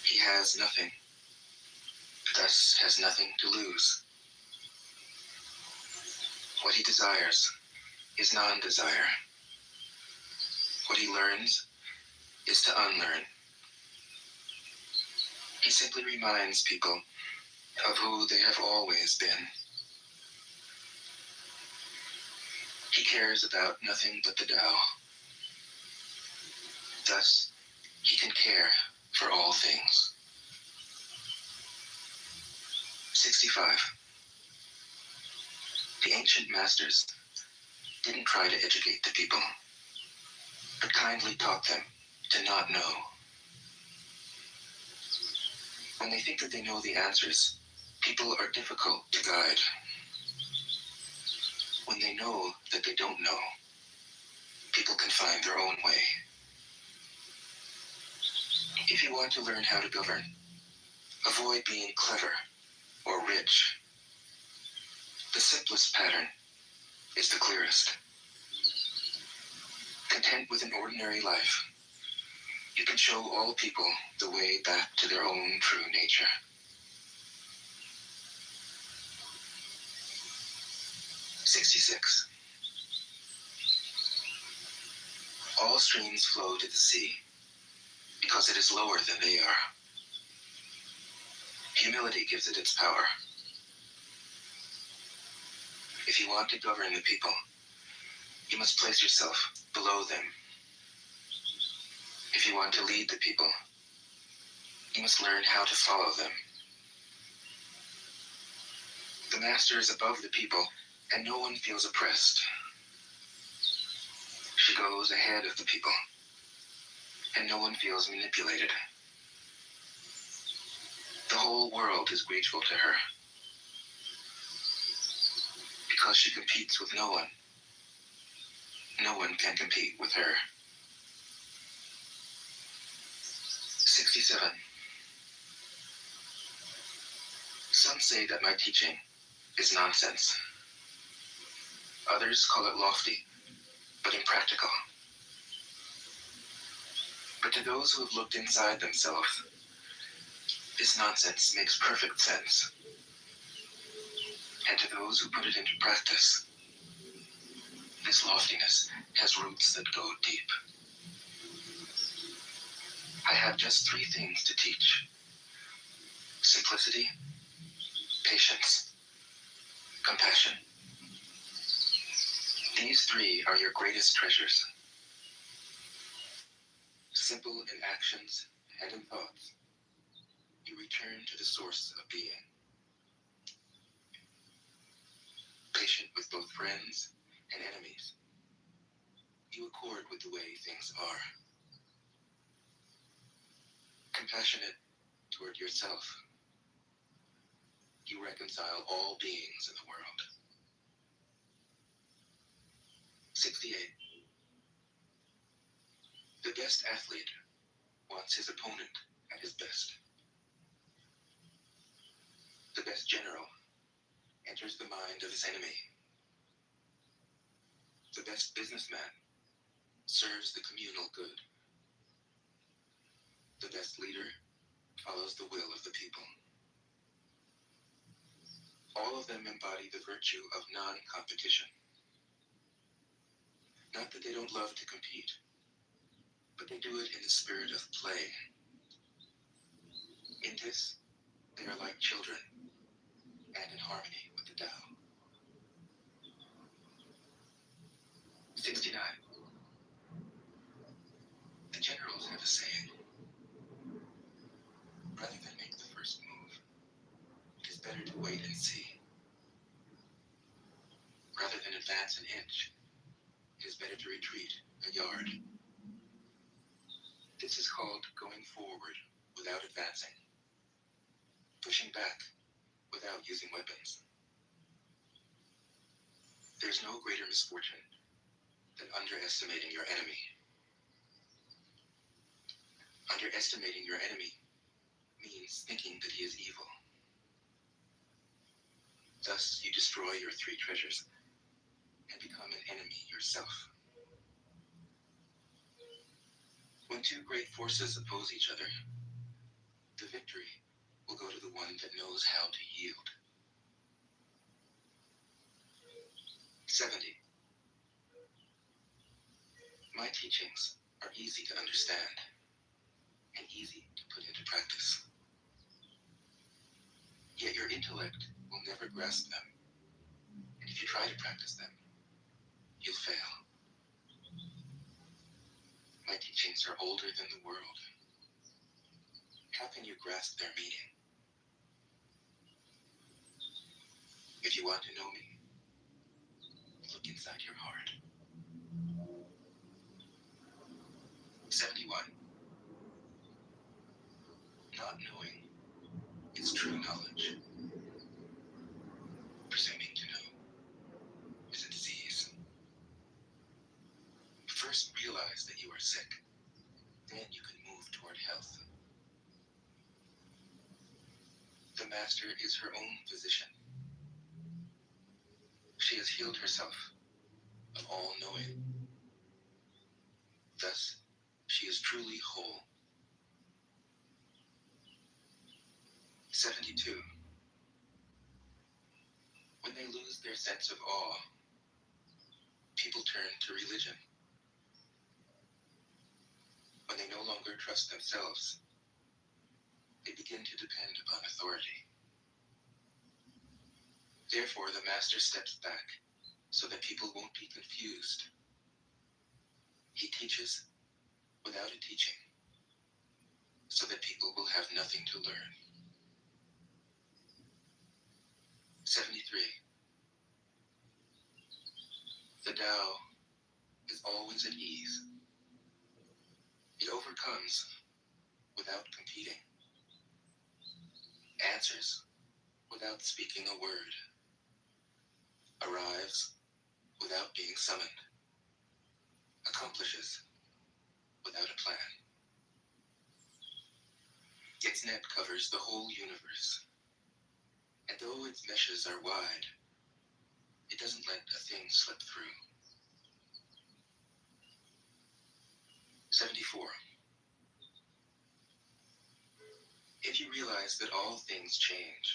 He has nothing, thus has nothing to lose. What he desires is non-desire. What he learns is to unlearn. He simply reminds people of who they have always been. He cares about nothing but the Tao. Thus, he can care for all things. 65. The ancient masters didn't try to educate the people, but kindly taught them to not know. When they think that they know the answers, people are difficult to guide. When they know that they don't know, people can find their own way. If you want to learn how to govern, avoid being clever or rich. The simplest pattern is the clearest. Content with an ordinary life, You can show all people the way back to their own true nature. 66. All streams flow to the sea because it is lower than they are. Humility gives it its power. If you want to govern the people, you must place yourself below them. If you want to lead the people, you must learn how to follow them. The master is above the people, and no one feels oppressed. She goes ahead of the people, and no one feels manipulated. The whole world is grateful to her, because she competes with no one. No one can compete with her. 67. Some say that my teaching is nonsense. Others call it lofty, but impractical. But to those who have looked inside themselves, this nonsense makes perfect sense. And to those who put it into practice, this loftiness has roots that go deep. I have just 3 things to teach: simplicity, patience, compassion. These 3 are your greatest treasures. Simple in actions and in thoughts, you return to the source of being. Patient with both friends and enemies, you accord with the way things are. Compassionate toward yourself, you reconcile all beings in the world. 68. The best athlete wants his opponent at his best. The best general enters the mind of his enemy. The best businessman serves the communal good. The best leader follows the will of the people. All of them embody the virtue of non-competition. Not that they don't love to compete, but they do it in the spirit of play. In this, they are like children and in harmony with the Tao. 69. The generals have a saying: rather than make the first move, it is better to wait and see. Rather than advance an inch, it is better to retreat a yard. This is called going forward without advancing, pushing back without using weapons. There's no greater misfortune than underestimating your enemy. Underestimating your enemy means thinking that he is evil. Thus, you destroy your 3 treasures and become an enemy yourself. When 2 great forces oppose each other, the victory will go to the one that knows how to yield. 70. My teachings are easy to understand and easy to put into practice. Yet your intellect will never grasp them, and if you try to practice them, you'll fail. My teachings are older than the world. How can you grasp their meaning? If you want to know me, look inside your heart. 71. Not knowing is true knowledge. Presuming to know is a disease. First realize that you are sick, then you can move toward health. The master is her own physician. She has healed herself of all knowing. Thus, she is truly whole. 72. When they lose their sense of awe, people turn to religion. When they no longer trust themselves, they begin to depend upon authority. Therefore, the master steps back so that people won't be confused. He teaches without a teaching, so that people will have nothing to learn. 73. The Tao is always at ease. It overcomes without competing, answers without speaking a word, arrives without being summoned, accomplishes without a plan. Its net covers the whole universe, and though its meshes are wide, it doesn't let a thing slip through. 74. If you realize that all things change,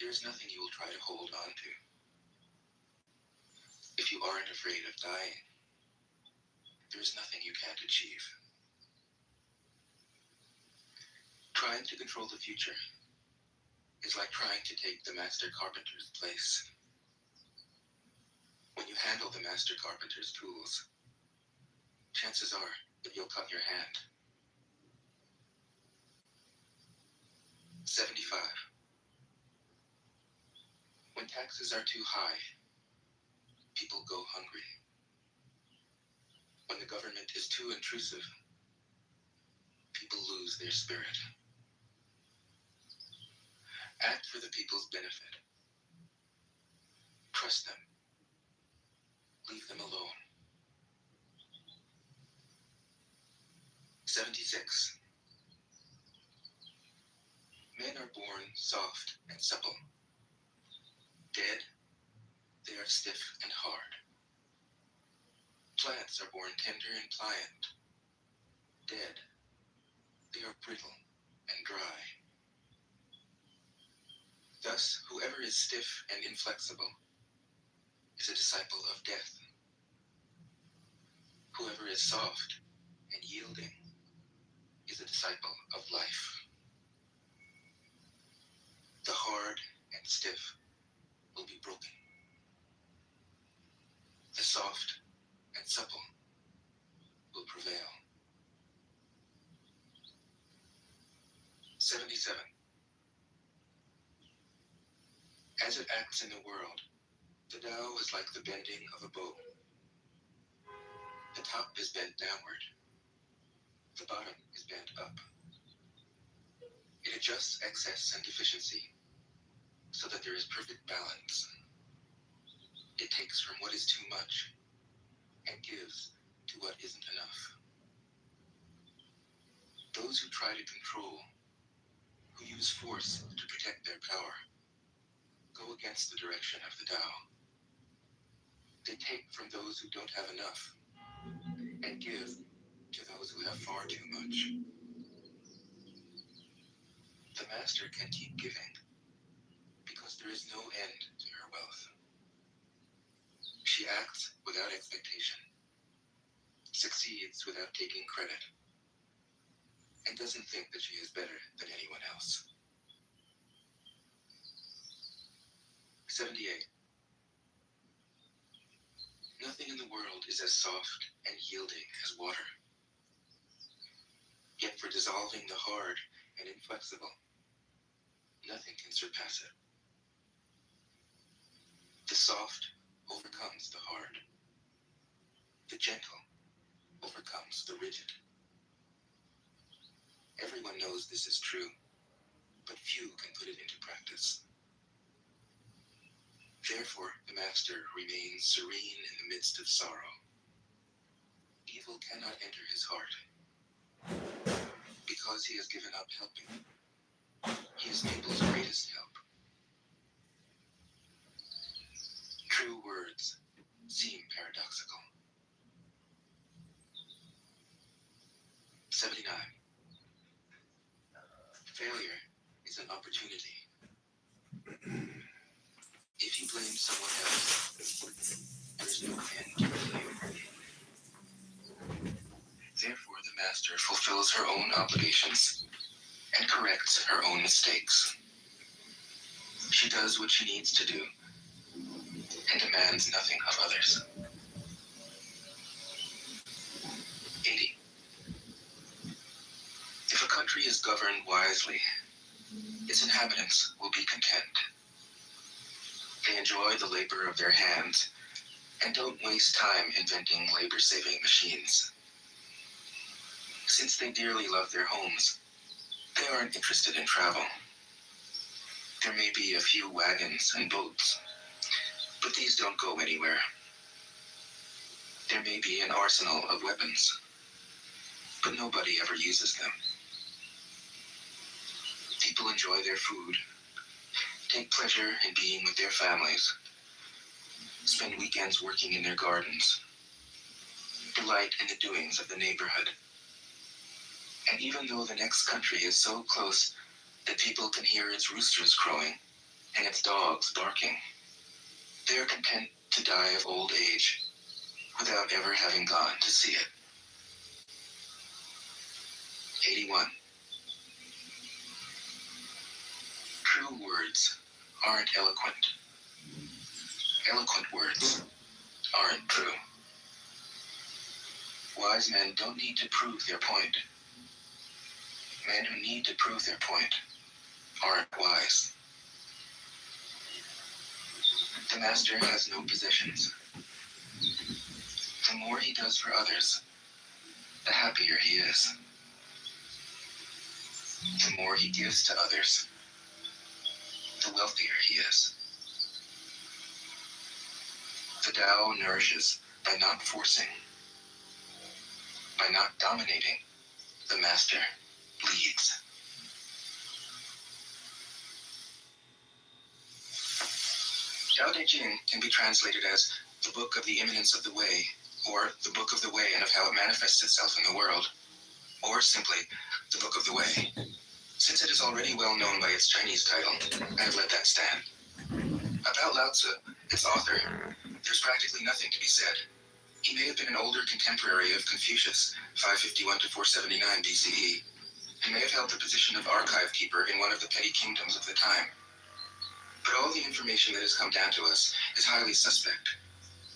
there is nothing you will try to hold on to. If you aren't afraid of dying, there is nothing you can't achieve. Trying to control the future is like trying to take the master carpenter's place. When you handle the master carpenter's tools, chances are that you'll cut your hand. 75. When taxes are too high, people go hungry. When the government is too intrusive, people lose their spirit. Act for the people's benefit. Trust them. Leave them alone. 76. Men are born soft and supple. Dead, they are stiff and hard. Plants are born tender and pliant. Dead, they are brittle and dry. Thus, whoever is stiff and inflexible is a disciple of death. Whoever is soft and yielding is a disciple of life. The hard and stiff will be broken. The soft and supple will prevail. 77. As it acts in the world, the Tao is like the bending of a bow. The top is bent downward. The bottom is bent up. It adjusts excess and deficiency so that there is perfect balance. It takes from what is too much and gives to what isn't enough. Those who try to control, who use force to protect their power, go against the direction of the Tao. They take from those who don't have enough and give to those who have far too much. The master can keep giving because there is no end to her wealth. She acts without expectation, succeeds without taking credit, and doesn't think that she is better than anyone else. 78. Nothing in the world is as soft and yielding as water. Yet for dissolving the hard and inflexible, nothing can surpass it. The soft overcomes the hard. The gentle overcomes the rigid. Everyone knows this is true, but few can put it into practice. Therefore, the master remains serene in the midst of sorrow. Evil cannot enter his heart. Because he has given up helping, he is people's greatest help. True words seem paradoxical. 79. Failure is an opportunity. If you blame someone else, there is no end to failure. Therefore, the master fulfills her own obligations and corrects her own mistakes. She does what she needs to do and demands nothing of others. 80. If a country is governed wisely, its inhabitants will be content. They enjoy the labor of their hands and don't waste time inventing labor-saving machines. Since they dearly love their homes, they aren't interested in travel. There may be a few wagons and boats, but these don't go anywhere. There may be an arsenal of weapons, but nobody ever uses them. People enjoy their food, take pleasure in being with their families, spend weekends working in their gardens, delight in the doings of the neighborhood. And even though the next country is so close that people can hear its roosters crowing and its dogs barking, they are content to die of old age without ever having gone to see it. 81. True words aren't eloquent. Eloquent words aren't true. Wise men don't need to prove their point. Men who need to prove their point aren't wise. The master has no possessions. The more he does for others, the happier he is. The more he gives to others, the wealthier he is. The Tao nourishes by not forcing, by not dominating. The master leads. Tao Te Ching can be translated as the book of the imminence of the way, or the book of the way and of how it manifests itself in the world, or simply the book of the way. Since it is already well known by its Chinese title, I have let that stand. About Lao Tzu, its author, there's practically nothing to be said. He may have been an older contemporary of Confucius, 551 to 479 BCE, and may have held the position of archive keeper in one of the petty kingdoms of the time. But all the information that has come down to us is highly suspect.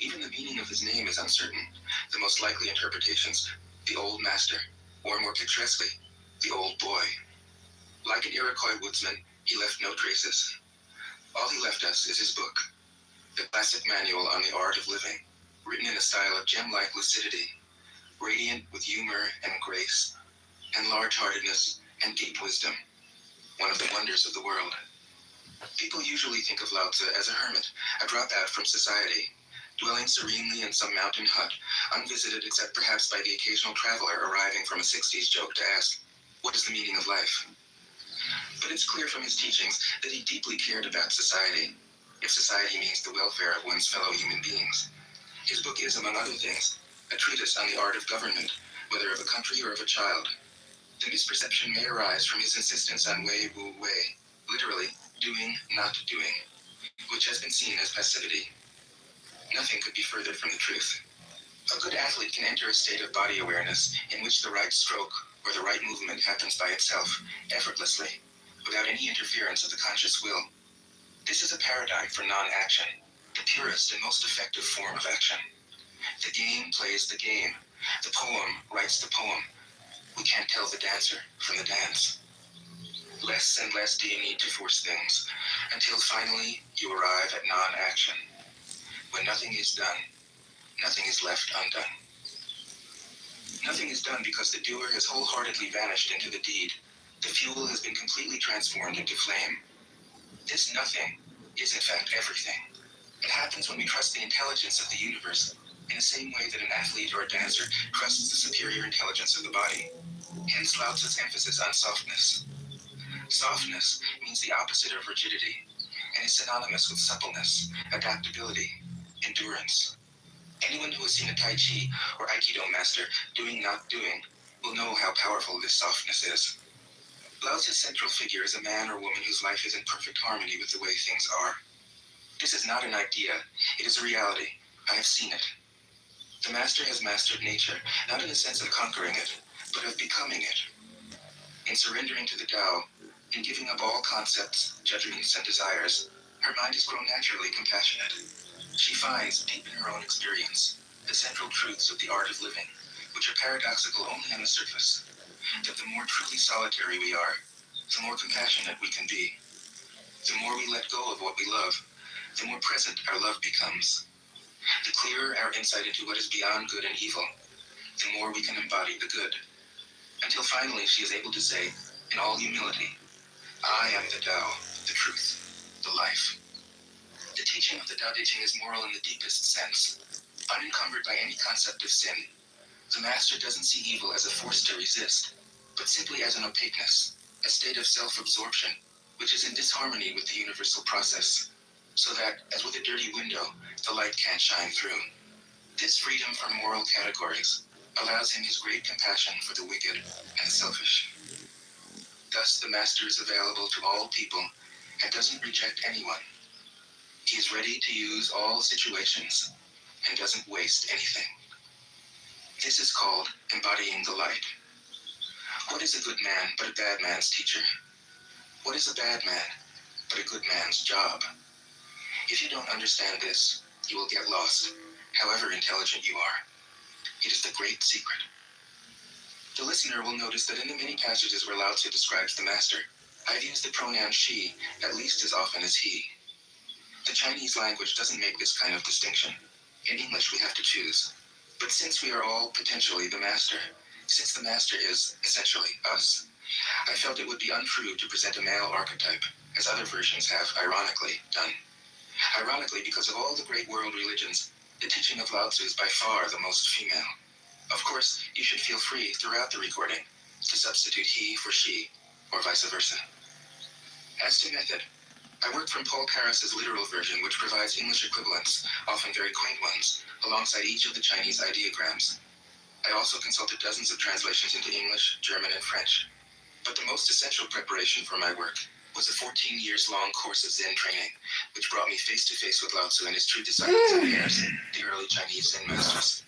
Even the meaning of his name is uncertain. The most likely interpretations, the old master, or more picturesquely, the old boy. Like an Iroquois woodsman, he left no traces. All he left us is his book, the classic manual on the art of living, written in a style of gem-like lucidity, radiant with humor and grace, and large-heartedness and deep wisdom, one of the wonders of the world. People usually think of Lao Tzu as a hermit, a dropout from society, dwelling serenely in some mountain hut, unvisited except perhaps by the occasional traveler arriving from a 60s joke to ask, what is the meaning of life? But it's clear from his teachings that he deeply cared about society, if society means the welfare of one's fellow human beings. His book is, among other things, a treatise on the art of government, whether of a country or of a child. The misperception may arise from his insistence on wei wu wei, literally, doing, not doing, which has been seen as passivity. Nothing could be further from the truth. A good athlete can enter a state of body awareness in which the right stroke or the right movement happens by itself, effortlessly, without any interference of the conscious will. This is a paradigm for non-action, the purest and most effective form of action. The game plays the game. The poem writes the poem. We can't tell the dancer from the dance. Less and less do you need to force things, until finally you arrive at non-action. When nothing is done, nothing is left undone. Nothing is done because the doer has wholeheartedly vanished into the deed. The fuel has been completely transformed into flame. This nothing is in fact everything. It happens when we trust the intelligence of the universe, in the same way that an athlete or a dancer trusts the superior intelligence of the body. Hence Lao Tzu's emphasis on softness. Softness means the opposite of rigidity, and is synonymous with suppleness, adaptability, endurance. Anyone who has seen a Tai Chi or Aikido master doing not doing will will know how powerful this softness is. Lao Tzu's central figure is a man or woman whose life is in perfect harmony with the way things are. This is not an idea, it is a reality. I have seen it. The master has mastered nature, not in the sense of conquering it, but of becoming it. In surrendering to the Tao, in giving up all concepts, judgments, and desires, her mind has grown naturally compassionate. She finds, deep in her own experience, the central truths of the art of living, which are paradoxical only on the surface. That the more truly solitary we are, the more compassionate we can be. The more we let go of what we love, the more present our love becomes. The clearer our insight into what is beyond good and evil, the more we can embody the good. Until finally she is able to say, in all humility, I am the Tao, the truth, the life. The teaching of the Tao Te Ching is moral in the deepest sense. Unencumbered by any concept of sin, the master doesn't see evil as a force to resist, but simply as an opaqueness, a state of self-absorption, which is in disharmony with the universal process, so that, as with a dirty window, the light can't shine through. This freedom from moral categories allows him his great compassion for the wicked and the selfish. Thus, the master is available to all people and doesn't reject anyone. He is ready to use all situations and doesn't waste anything. This is called embodying the light. What is a good man but a bad man's teacher? What is a bad man but a good man's job? If you don't understand this, you will get lost, however intelligent you are. It is the great secret. The listener will notice that in the many passages where Lao Tzu describes the master, I've used the pronoun she at least as often as he. The Chinese language doesn't make this kind of distinction. In English, we have to choose. But since we are all potentially the master, since the master is essentially us, I felt it would be untrue to present a male archetype, as other versions have ironically done. Ironically, because of all the great world religions, the teaching of Lao Tzu is by far the most female. Of course, you should feel free throughout the recording to substitute he for she, or vice versa. As to method, I work from Paul Carus's literal version, which provides English equivalents, often very quaint ones, alongside each of the Chinese ideograms. I also consulted dozens of translations into English, German, and French. But the most essential preparation for my work was a 14 years long course of Zen training, which brought me face to face with Lao Tzu and his true disciples and heirs, the early Chinese Zen masters.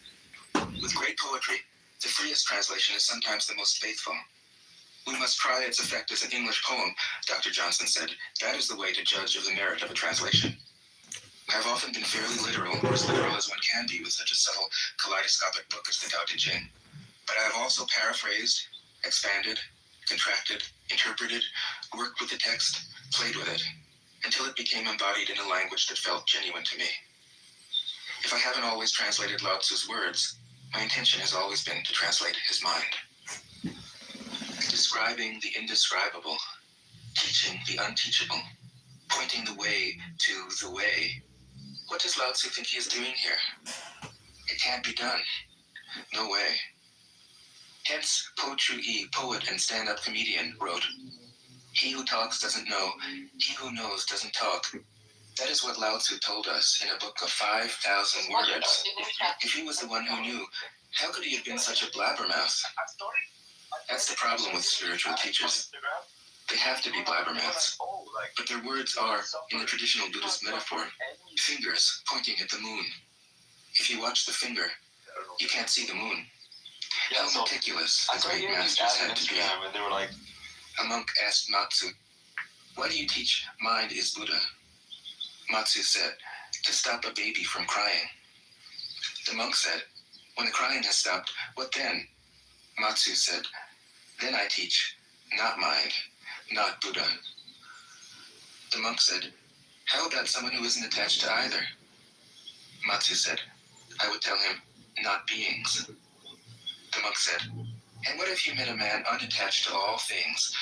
With great poetry, the freest translation is sometimes the most faithful. We must try its effect as an English poem, Dr. Johnson said. That is the way to judge of the merit of a translation. I have often been fairly literal, or as literal as one can be with such a subtle, kaleidoscopic book as the Tao Te Ching. But I have also paraphrased, expanded, contracted, interpreted, worked with the text, played with it, until it became embodied in a language that felt genuine to me. If I haven't always translated Lao Tzu's words, my intention has always been to translate his mind. Describing the indescribable, teaching the unteachable, pointing the way to the way. What does Lao Tzu think he is doing here? It can't be done. No way. Hence, Po Chu-yi, poet and stand-up comedian, wrote, "He who talks doesn't know, he who knows doesn't talk." That is what Lao Tzu told us in a book of 5,000 words. If he was the one who knew, how could he have been such a blabbermouth? That's the problem with spiritual teachers. They have to be blabbermouths. But their words are, in the traditional Buddhist metaphor, fingers pointing at the moon. If you watch the finger, you can't see the moon. How meticulous the great masters had to be. And they were like, A monk asked Matsu, "Why do you teach mind is Buddha?" Matsu said, "To stop a baby from crying." The monk said, "When the crying has stopped, what then?" Matsu said, "Then I teach, not mind, not Buddha." The monk said, "How about someone who isn't attached to either?" Matsu said, "I would tell him, not beings." The monk said, "And what if you met a man unattached to all things?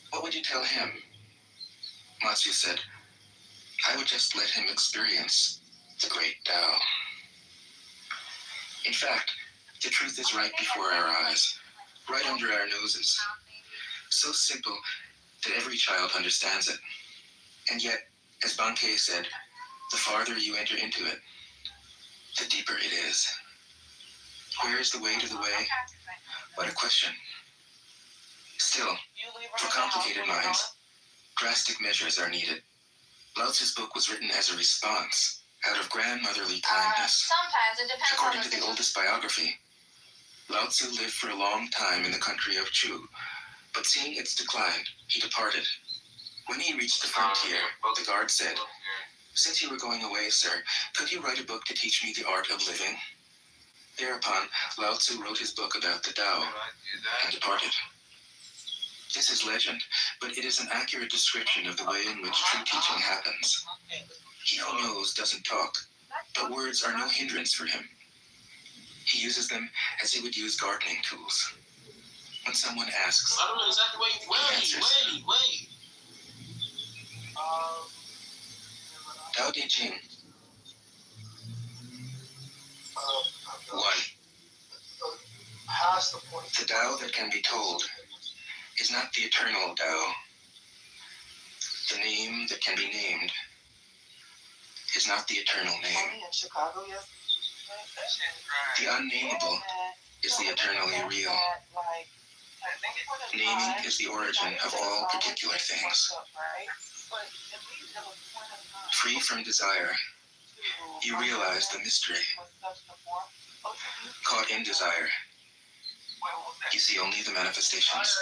What would you tell him?" Matsu said, "I would just let him experience the great Tao." In fact, the truth is right before our eyes, right under our noses. So simple that every child understands it. And yet, as Bankei said, the farther you enter into it, the deeper it is. Where is the way to the way? What a question. Still, for complicated minds, drastic measures are needed. Lao Tzu's book was written as a response, out of grandmotherly kindness. Sometimes it depends According on to the oldest biography, Lao Tzu lived for a long time in the country of Chu, but seeing its decline, he departed. When he reached the frontier, the guard said, "Since you were going away, sir, could you write a book to teach me the art of living?" Thereupon, Lao Tzu wrote his book about the Tao and departed. This is legend, but it is an accurate description of the way in which true teaching happens. He who knows doesn't talk, but words are no hindrance for him. He uses them as he would use gardening tools. When someone asks, I don't know exactly wait. Tao Te Ching 1. Past the point. The Tao that can be told is not the eternal Tao. The name that can be named is not the eternal name. in Chicago The unnameable is the eternally real. Naming is the origin of all particular things. Free from desire, you realize the mystery. Caught in desire, you see only the manifestations.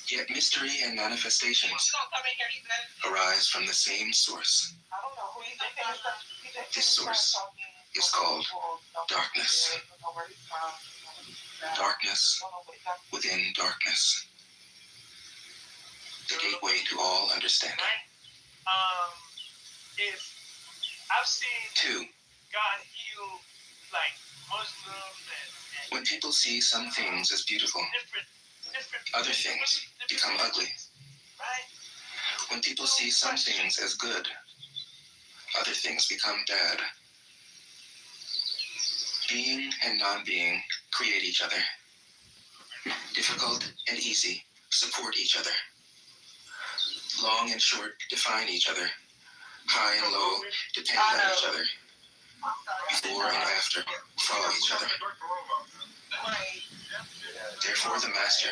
Yet mystery and manifestations arise from the same source. This source is called darkness. Darkness within darkness. The gateway to all understanding. If I've seen 2. God heal like Muslims and When people see some things as beautiful, different other things become ugly. right? When people see some things as good, other things become bad. Being and non-being create each other. Difficult and easy support each other. Long and short define each other. High and low depend on each other. Before and after follow each other. Therefore the master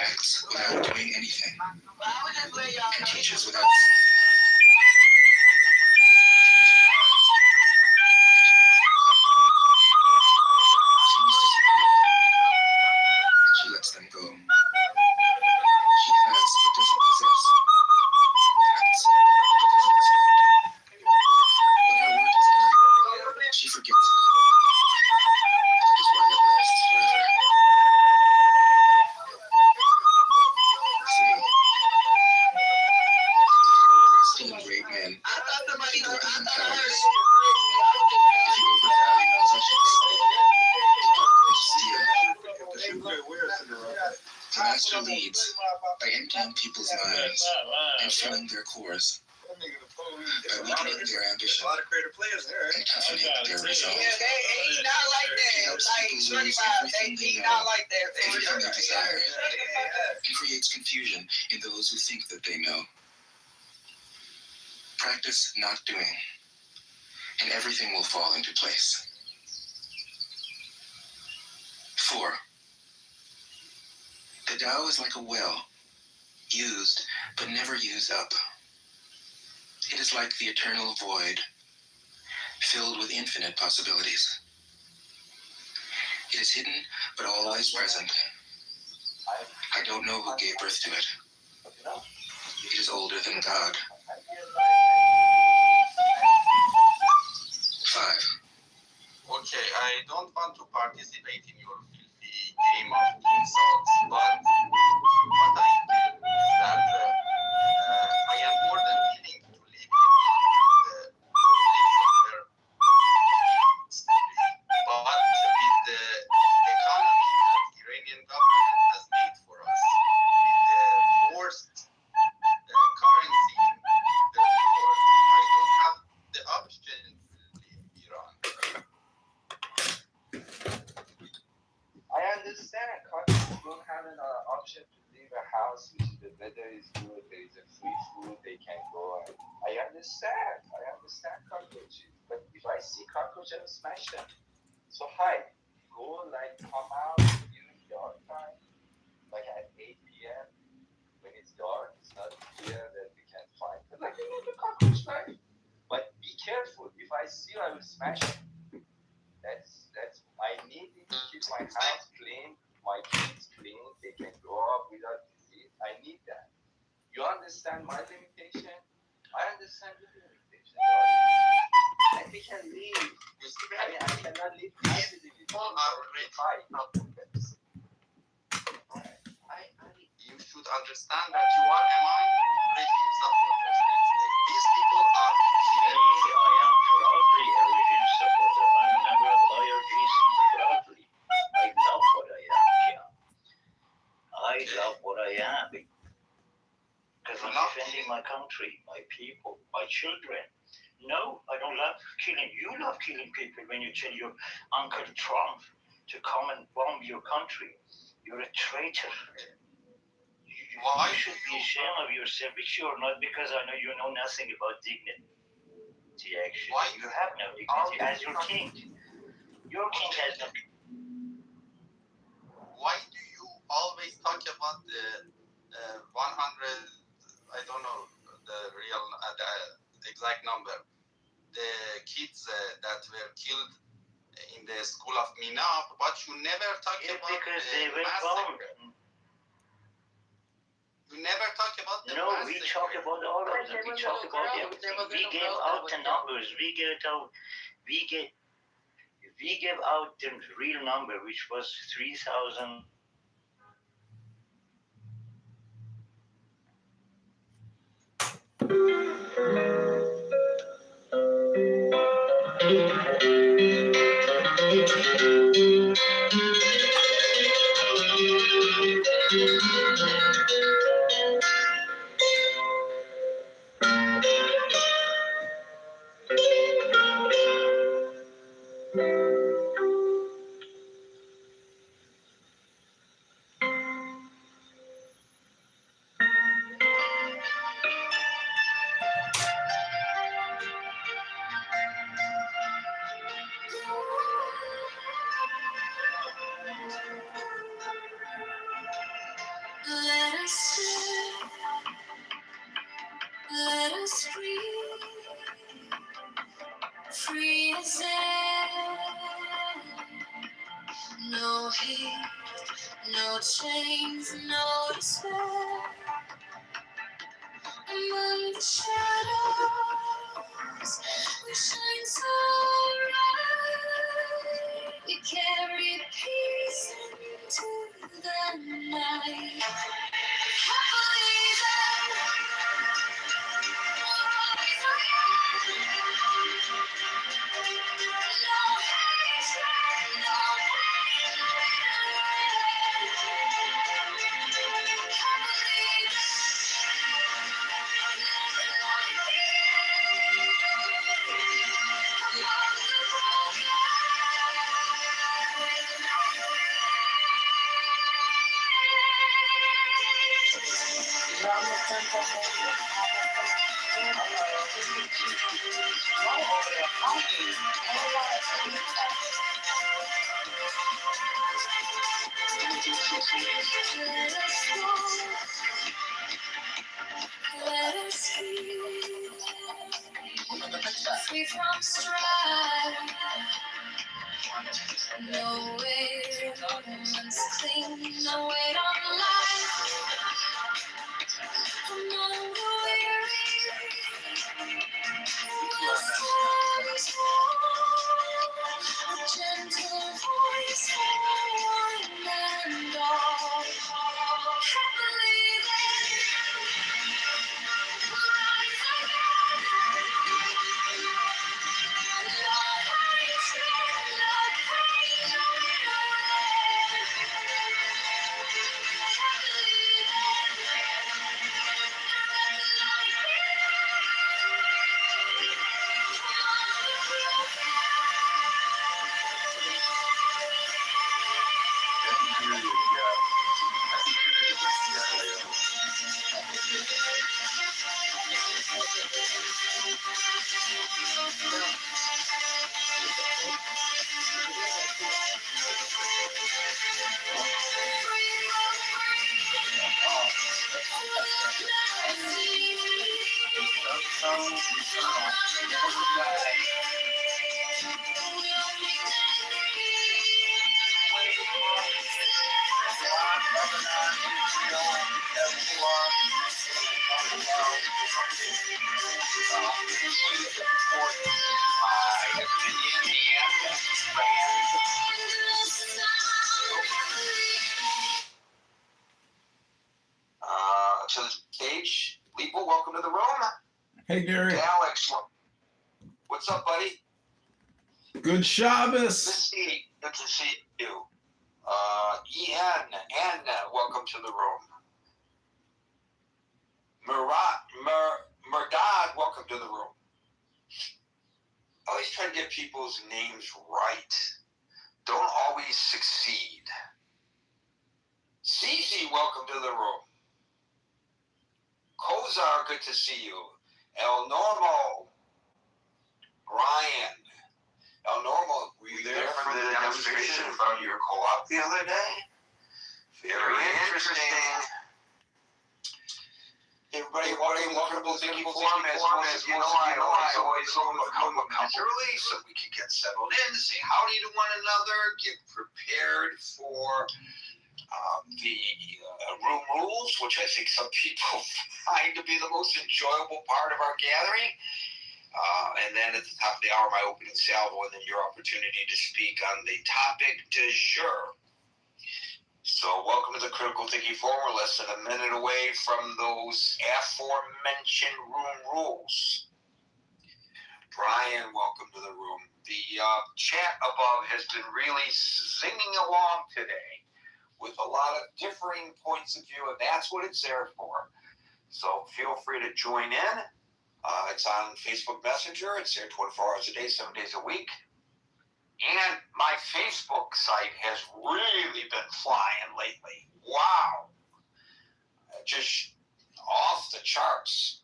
acts without doing anything and teaches without saying. She lets them go. She has but doesn't possess. Acts but doesn't expect. When her work is done, she forgets it. That is why it lasts forever. 3. If you overesteem great men, you get them cowards. If you overvalue possessions, you get them steal. The master leads by emptying people's minds and filling their cores, by weakening their ambition and toughening their resolve. He helps people lose everything they know, everything they desire, and creates confusion in those who think that they know. Practice not doing, and everything will fall into place. 4. The Tao is like a well, used but never used up. It is like the eternal void, filled with infinite possibilities. It is hidden but always present. I don't know who gave birth to it. It is older than God. 5. Okay, I don't want to participate in your filthy game of insults, but what I feel is that I am more than willing to live in the somewhere but with the economy that the Iranian government has made for us, with the worst currency in the world, I don't have the option to leave Iran. I understand countries don't have an option to leave a house which the weather is good, there is a free food, they can go. And I understand cockroaches, but if I see cockroaches, I will smash them. So hi, go like come out during dark time, like at 8 p.m. when it's dark. It's not clear that we can find it. Like a little cockroach knife. But be careful. If I see you, I will smash it. That's I need it to keep my house clean, my kids clean. They can grow up without disease. I need that. You understand my limitation? I understand your limitation, darling. And we can live. You see, I mean, I cannot live happily with you. people are ready. Fight. You should understand that you are among regime supporters. These people are Me, I am proudly a regime supporter. I'm a member of IRGC proudly. I love what I am, yeah. I love what I am because I'm defending my country, my people, my children. No, I don't love killing. You love killing people when you tell your Uncle Trump to come and bomb your country. You're a traitor. You should be ashamed of yourself, which you're not, because I know you know nothing about dignity. Actually, Why? you have no dignity as your king. Your king has no. Why do you always talk about the 100? I don't know the real, the exact number. The kids that were killed in the school of Minab, but you never talk about Because the they were massacre. bombed. You never talk about the No, massacre. we talk about all of them. We talk about everything. We gave out the numbers. We gave out the real number, which was 3,000. Let us live, let us breathe, free as air. No hate, no chains, no despair. Among the shadows, we shine so bright. We carry peace into the night. Happily then, we'll rise again. No hatred, no pain, no regret. Happily let us go, let us heal, free from strife. No weight on woman's cling, no weight on life. Among the weary, will stand strong. A gentle voice for one and all. Happily then, we'll rise again. No hatred, no pain, no regret. Happily then, To the stage, Leeple, welcome to the room. Hey, Gary. Alex, what's up, buddy? Good Shabbos. Good to see you. Ian, welcome to the room. Murdad, welcome to the room. Always try to get people's names right. Don't always succeed. Cece, welcome to the room. Kozar, good to see you. El Normo. Ryan. El Normo, were you there for the demonstration from your co-op the other day? Very interesting. Everybody, welcome to the Thinking Forum. As most of you know, I always go a couple of minutes early so we can get settled in, say howdy to one another, get prepared for the room rules, which I think some people find to be the most enjoyable part of our gathering. And then at the top of the hour, my opening salvo, and then your opportunity to speak on the topic du jour. So welcome to the Critical Thinking Forum. We're less than a minute away from those aforementioned room rules. Brian, welcome to the room. The chat above has been really singing along today with a lot of differing points of view, and that's what it's there for. So feel free to join in. It's on Facebook Messenger. It's there 24 hours a day, 7 days a week. And my Facebook site has really been flying lately. Wow. Just off the charts.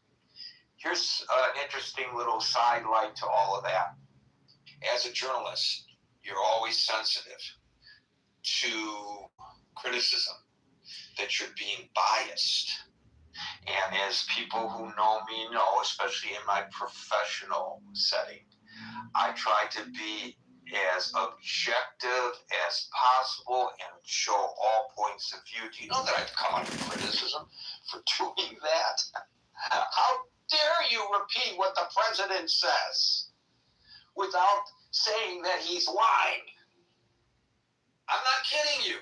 Here's an interesting little sidelight to all of that. As a journalist, you're always sensitive to criticism, that you're being biased. And as people who know me know, especially in my professional setting, I try to be as objective as possible and show all points of view. Do you know that I've come under criticism for doing that? How dare you repeat what the president says without saying that he's lying? I'm not kidding you.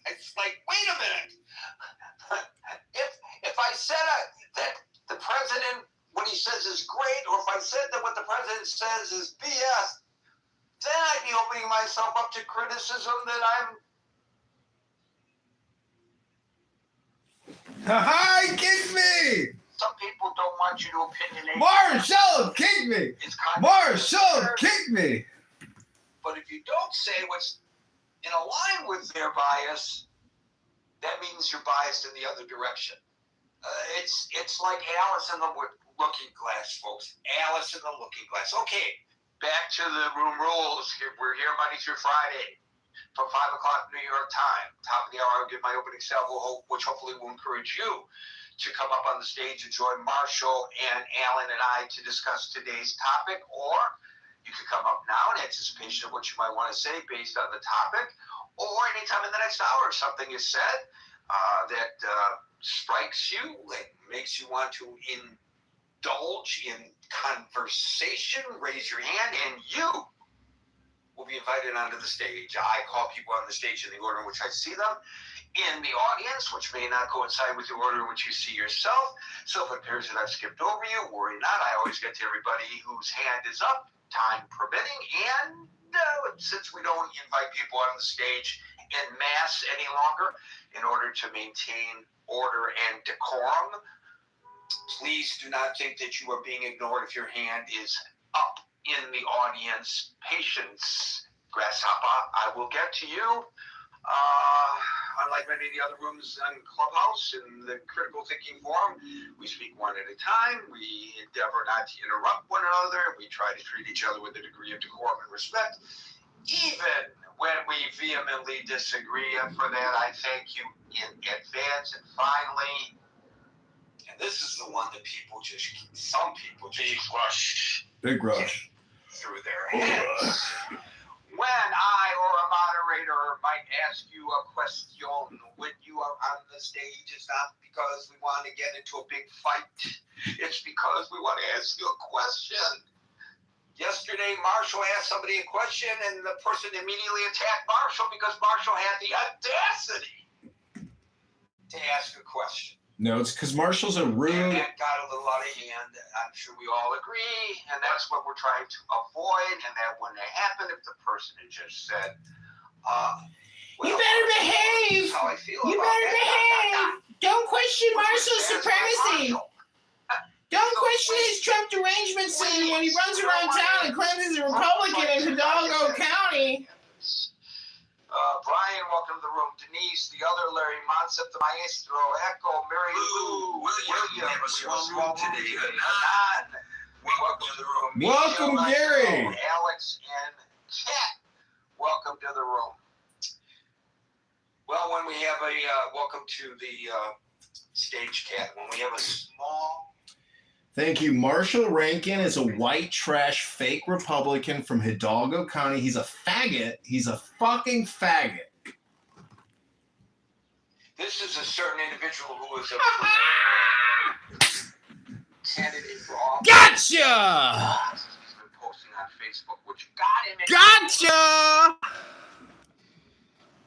It's like, wait a minute. If I said that the president, what he says is great, or if I said that what the president says is BS, then I'd be opening myself up to criticism that Hi, kick me! some people don't want you to opinionate. Marshall, kick me! Marshall, kick me! But if you don't say what's in line with their bias, that means you're biased in the other direction. It's like Alice in the Looking Glass, folks. Alice in the Looking Glass. Okay, back to the room rules. We're here Monday through Friday from 5 o'clock New York time. Top of the hour, I'll give my opening salvo, which hopefully will encourage you to come up on the stage and join Marshall and Alan and I to discuss today's topic, or you can come up now in anticipation of what you might want to say based on the topic, or anytime in the next hour, something is said that strikes you, that makes you want to indulge in conversation. Raise your hand, and you will be invited onto the stage. I call people on the stage in the order in which I see them in the audience, which may not coincide with the order in which you see yourself. So if it appears that I've skipped over you, worry not. I always get to everybody whose hand is up, time permitting. And since we don't invite people on the stage en masse any longer, in order to maintain order and decorum, please do not think that you are being ignored if your hand is up in the audience. Patience, Grasshopper, I will get to you. Unlike many of the other rooms in Clubhouse and the Critical Thinking Forum, we speak one at a time. We endeavor not to interrupt one another. We try to treat each other with a degree of decorum and respect, even when we vehemently disagree. And for that, I thank you in advance. And finally, And this is the one that some people just rush Big rush. through their heads. When I or a moderator might ask you a question when you are on the stage, it's not because we want to get into a big fight. It's because we want to ask you a question. Yesterday, Marshall asked somebody a question, and the person immediately attacked Marshall because Marshall had the audacity to ask a question. No, it's because Marshall's a rude. And that got a little out of hand. I'm sure we all agree, and that's what we're trying to avoid. And that wouldn't have happened if the person had just said, "You better behave. That's how I feel You about better that. behave. Don't question Marshall's That's supremacy. Marshall. Don't question his Trump derangement scene when he runs around town and claims he's a Republican in Hidalgo County." Brian, welcome to the room. Denise, the other Larry, Monsep, the maestro, Echo, Mary Lou, William. We have a small room today. Hanan, welcome to the room. Welcome, Michelle, Gary. Alex and Kat, welcome to the room. Well, when we have welcome to the stage, Kat. When we have a small. Thank you. Marshall Rankin is a white trash fake Republican from Hidalgo County. He's a faggot. He's a fucking faggot. This is a certain individual who is a candidate for office. Gotcha! He's been posting on Facebook, which got him. Gotcha!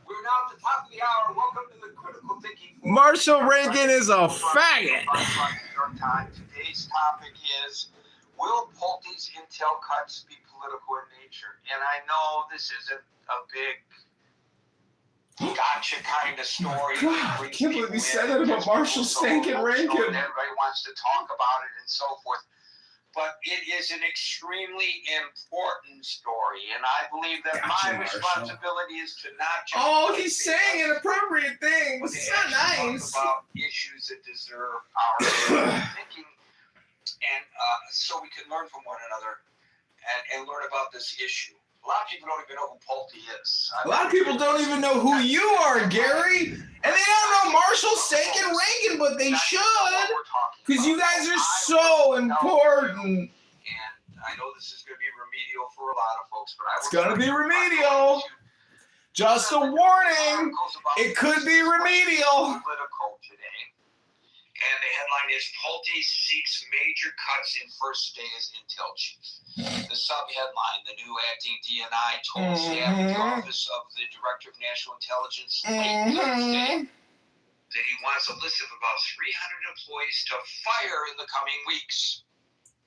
We're now at the top of the hour. Welcome to the Critical Thinking. Marshall Rankin is a faggot. Today's topic is, will Pulte's intel cuts be political in nature? And I know this isn't a big gotcha kind of story. God, I can't believe you said that about Marshall Stankin Rankin. Everybody wants to talk about it and so forth. But it is an extremely important story, and I believe that Gotcha, my responsibility is to not just... Oh, he's saying inappropriate things. It's not nice. Talk about issues that deserve our thinking, and so we can learn from one another and learn about this issue. A lot of people don't even know who Pulte is. A lot of people don't even know who you are, Gary. And they don't know Marshall Stankin Rankin, but they should. Because you guys are so important. And I know this is going to be remedial for a lot of folks, but It's going to be remedial. Just a warning. It could be remedial. Political today. And the headline is, Pulte seeks major cuts in first day as intel chief. The sub-headline, the new acting DNI told staff at the Office of the Director of National Intelligence late Thursday that he wants a list of about 300 employees to fire in the coming weeks.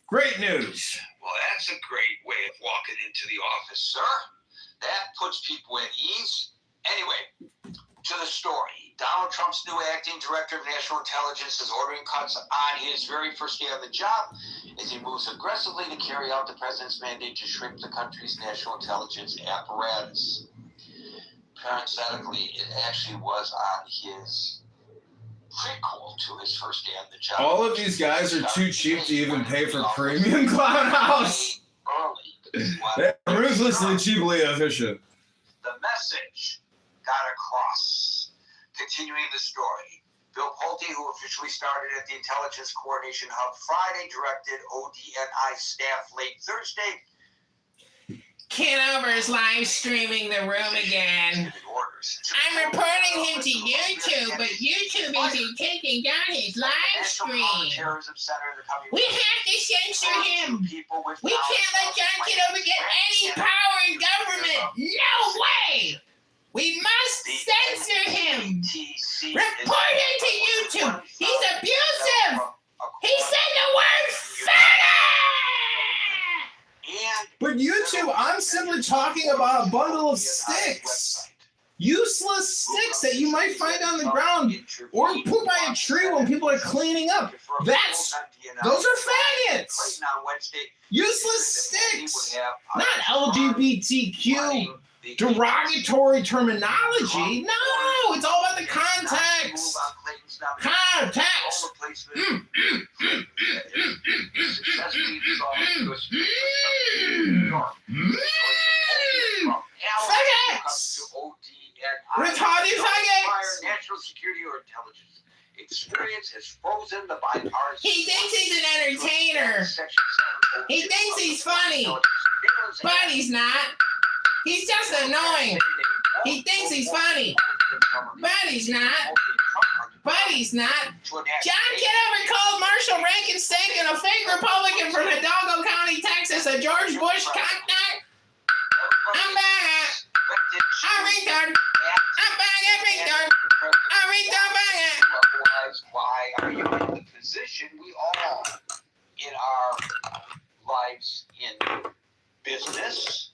Great news. Well, that's a great way of walking into the office, sir. That puts people at ease. Anyway, to the story. Donald Trump's new acting director of national intelligence is ordering cuts on his very first day on the job as he moves aggressively to carry out the president's mandate to shrink the country's national intelligence apparatus. Parenthetically, it actually was on his prequel to his first day on the job. All of these guys are too cheap to even pay for premium Clown House. They're ruthlessly cheaply efficient. The message got across. Continuing the story, Bill Pulte, who officially started at the Intelligence Coordination Hub Friday, directed ODNI staff late Thursday. Kitover's live streaming the room again. I'm reporting him to YouTube, but YouTube isn't taking down his live stream. We have to censor him. We can't let John Kitover get any power in government. No way! We must censor him. Report him to YouTube. He's abusive. He said the word faggot. But YouTube, I'm simply talking about a bundle of sticks. Useless sticks that you might find on the ground or put by a tree when people are cleaning up. Those are faggots. Useless sticks. Not LGBTQ derogatory terminology. No, it's all about the context. Context. Faggots. Retarded faggots. National security or intelligence. It experience has frozen the bipartisan. He thinks he's an entertainer. He thinks he's funny. But he's not. He's just annoying. He thinks he's funny. But he's not. But he's not. John Kitover called Marshall Rankin Stink and a fake Republican from Hidalgo County, Texas, a George Bush cockney. I'm back. I'm retard. I'm back at retard. I'm retard back. Otherwise, why are you in the position we all are in our lives in business?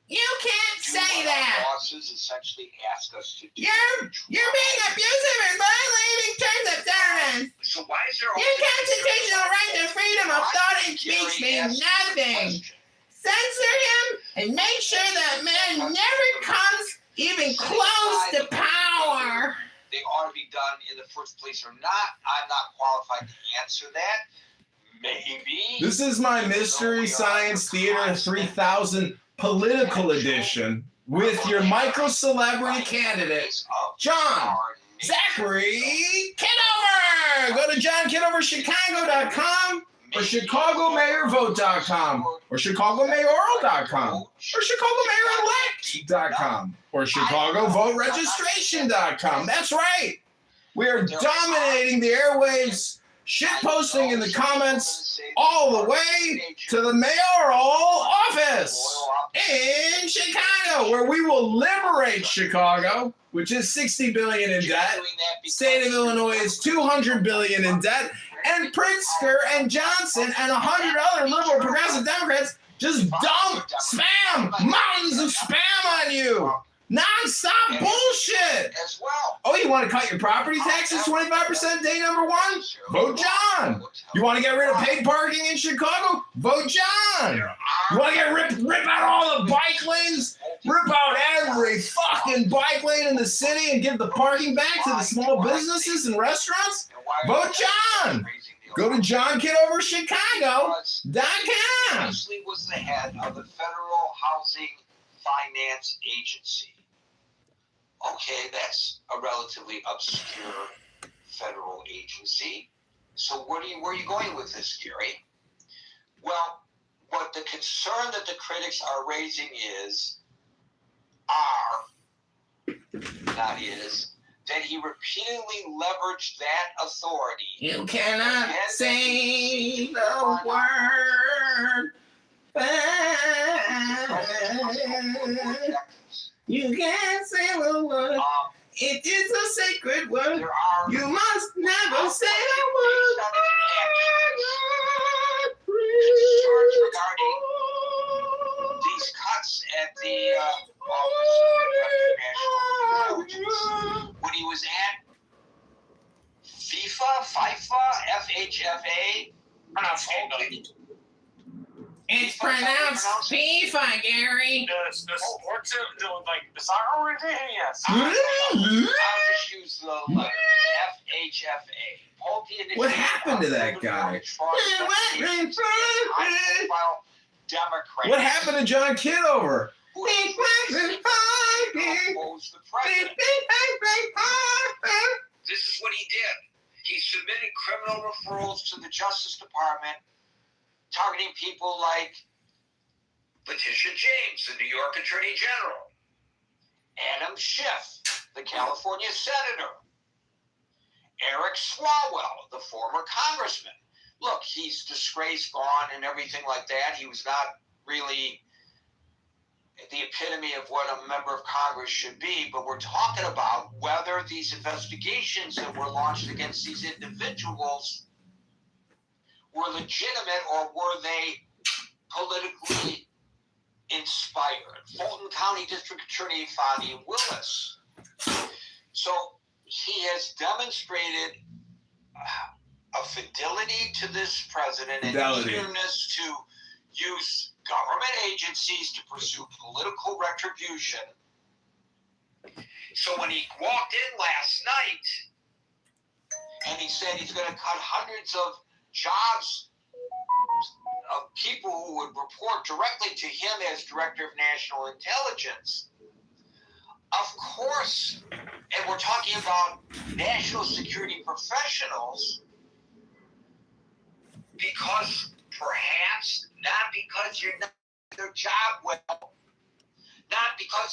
You can't say Our that. bosses essentially ask us to do. You're being abusive and violating terms of service. So why is there Your constitutional right to freedom of thought and speech means nothing. Censor him and make sure that man never comes even close to power. They ought to be done in the first place or not. I'm not qualified to answer that. Maybe. This is my Mystery Science Theater 3000 political edition with your micro-celebrity candidate, John Zachary Kitover. Go to johnkitoverchicago.com or chicagomayorvote.com or chicagomayoral.com or chicagomayorelect.com or chicagovoteregistration.com. That's right. We are dominating the airwaves, shitposting in the comments all the way to the mayoral office in Chicago, where we will liberate Chicago, which is $60 billion in debt. State of Illinois is $200 billion in debt, and Pritzker and Johnson and 100 other liberal progressive Democrats just dump spam, mountains of spam on you. Non-stop bullshit. As well. Oh, you want to cut your property taxes 25% day number one? Vote John. You want to get rid of paid parking in Chicago? Vote John. You want to rip out all the bike lanes? Rip out every fucking bike lane in the city and give the parking back to the small businesses and restaurants? Vote John. Go to johnkitoverchicago.com. Previously was the head of the Federal Housing Finance Agency. Okay, that's a relatively obscure federal agency. So where are you going with this, Gary? Well, what the concern that the critics are raising is that he repeatedly leveraged that authority. You cannot say the word. You can't say the word. It is a sacred word. You must never say the word. Concerns regarding these cuts at the Office of National Intelligence. When he was at FIFA, FHFA, It's pronounced FIFA, Gary. The sports, like the soccer, yes. I'll just use the letter FHFA. What happened to that guy? What happened to John Kitover? This is what he did. He submitted criminal referrals to the Justice Department targeting people like Letitia James, the New York Attorney General, Adam Schiff, the California Senator, Eric Swalwell, the former congressman. Look, he's disgraced, gone, and everything like that. He was not really the epitome of what a member of Congress should be, but we're talking about whether these investigations that were launched against these individuals were legitimate or were they politically inspired. Fulton County District Attorney Fadi Willis. So he has demonstrated a fidelity to this president and eagerness to use government agencies to pursue political retribution. So when he walked in last night and he said he's going to cut hundreds of jobs of people who would report directly to him as Director of National Intelligence, of course, and we're talking about national security professionals because perhaps not because you're not doing their job well, not because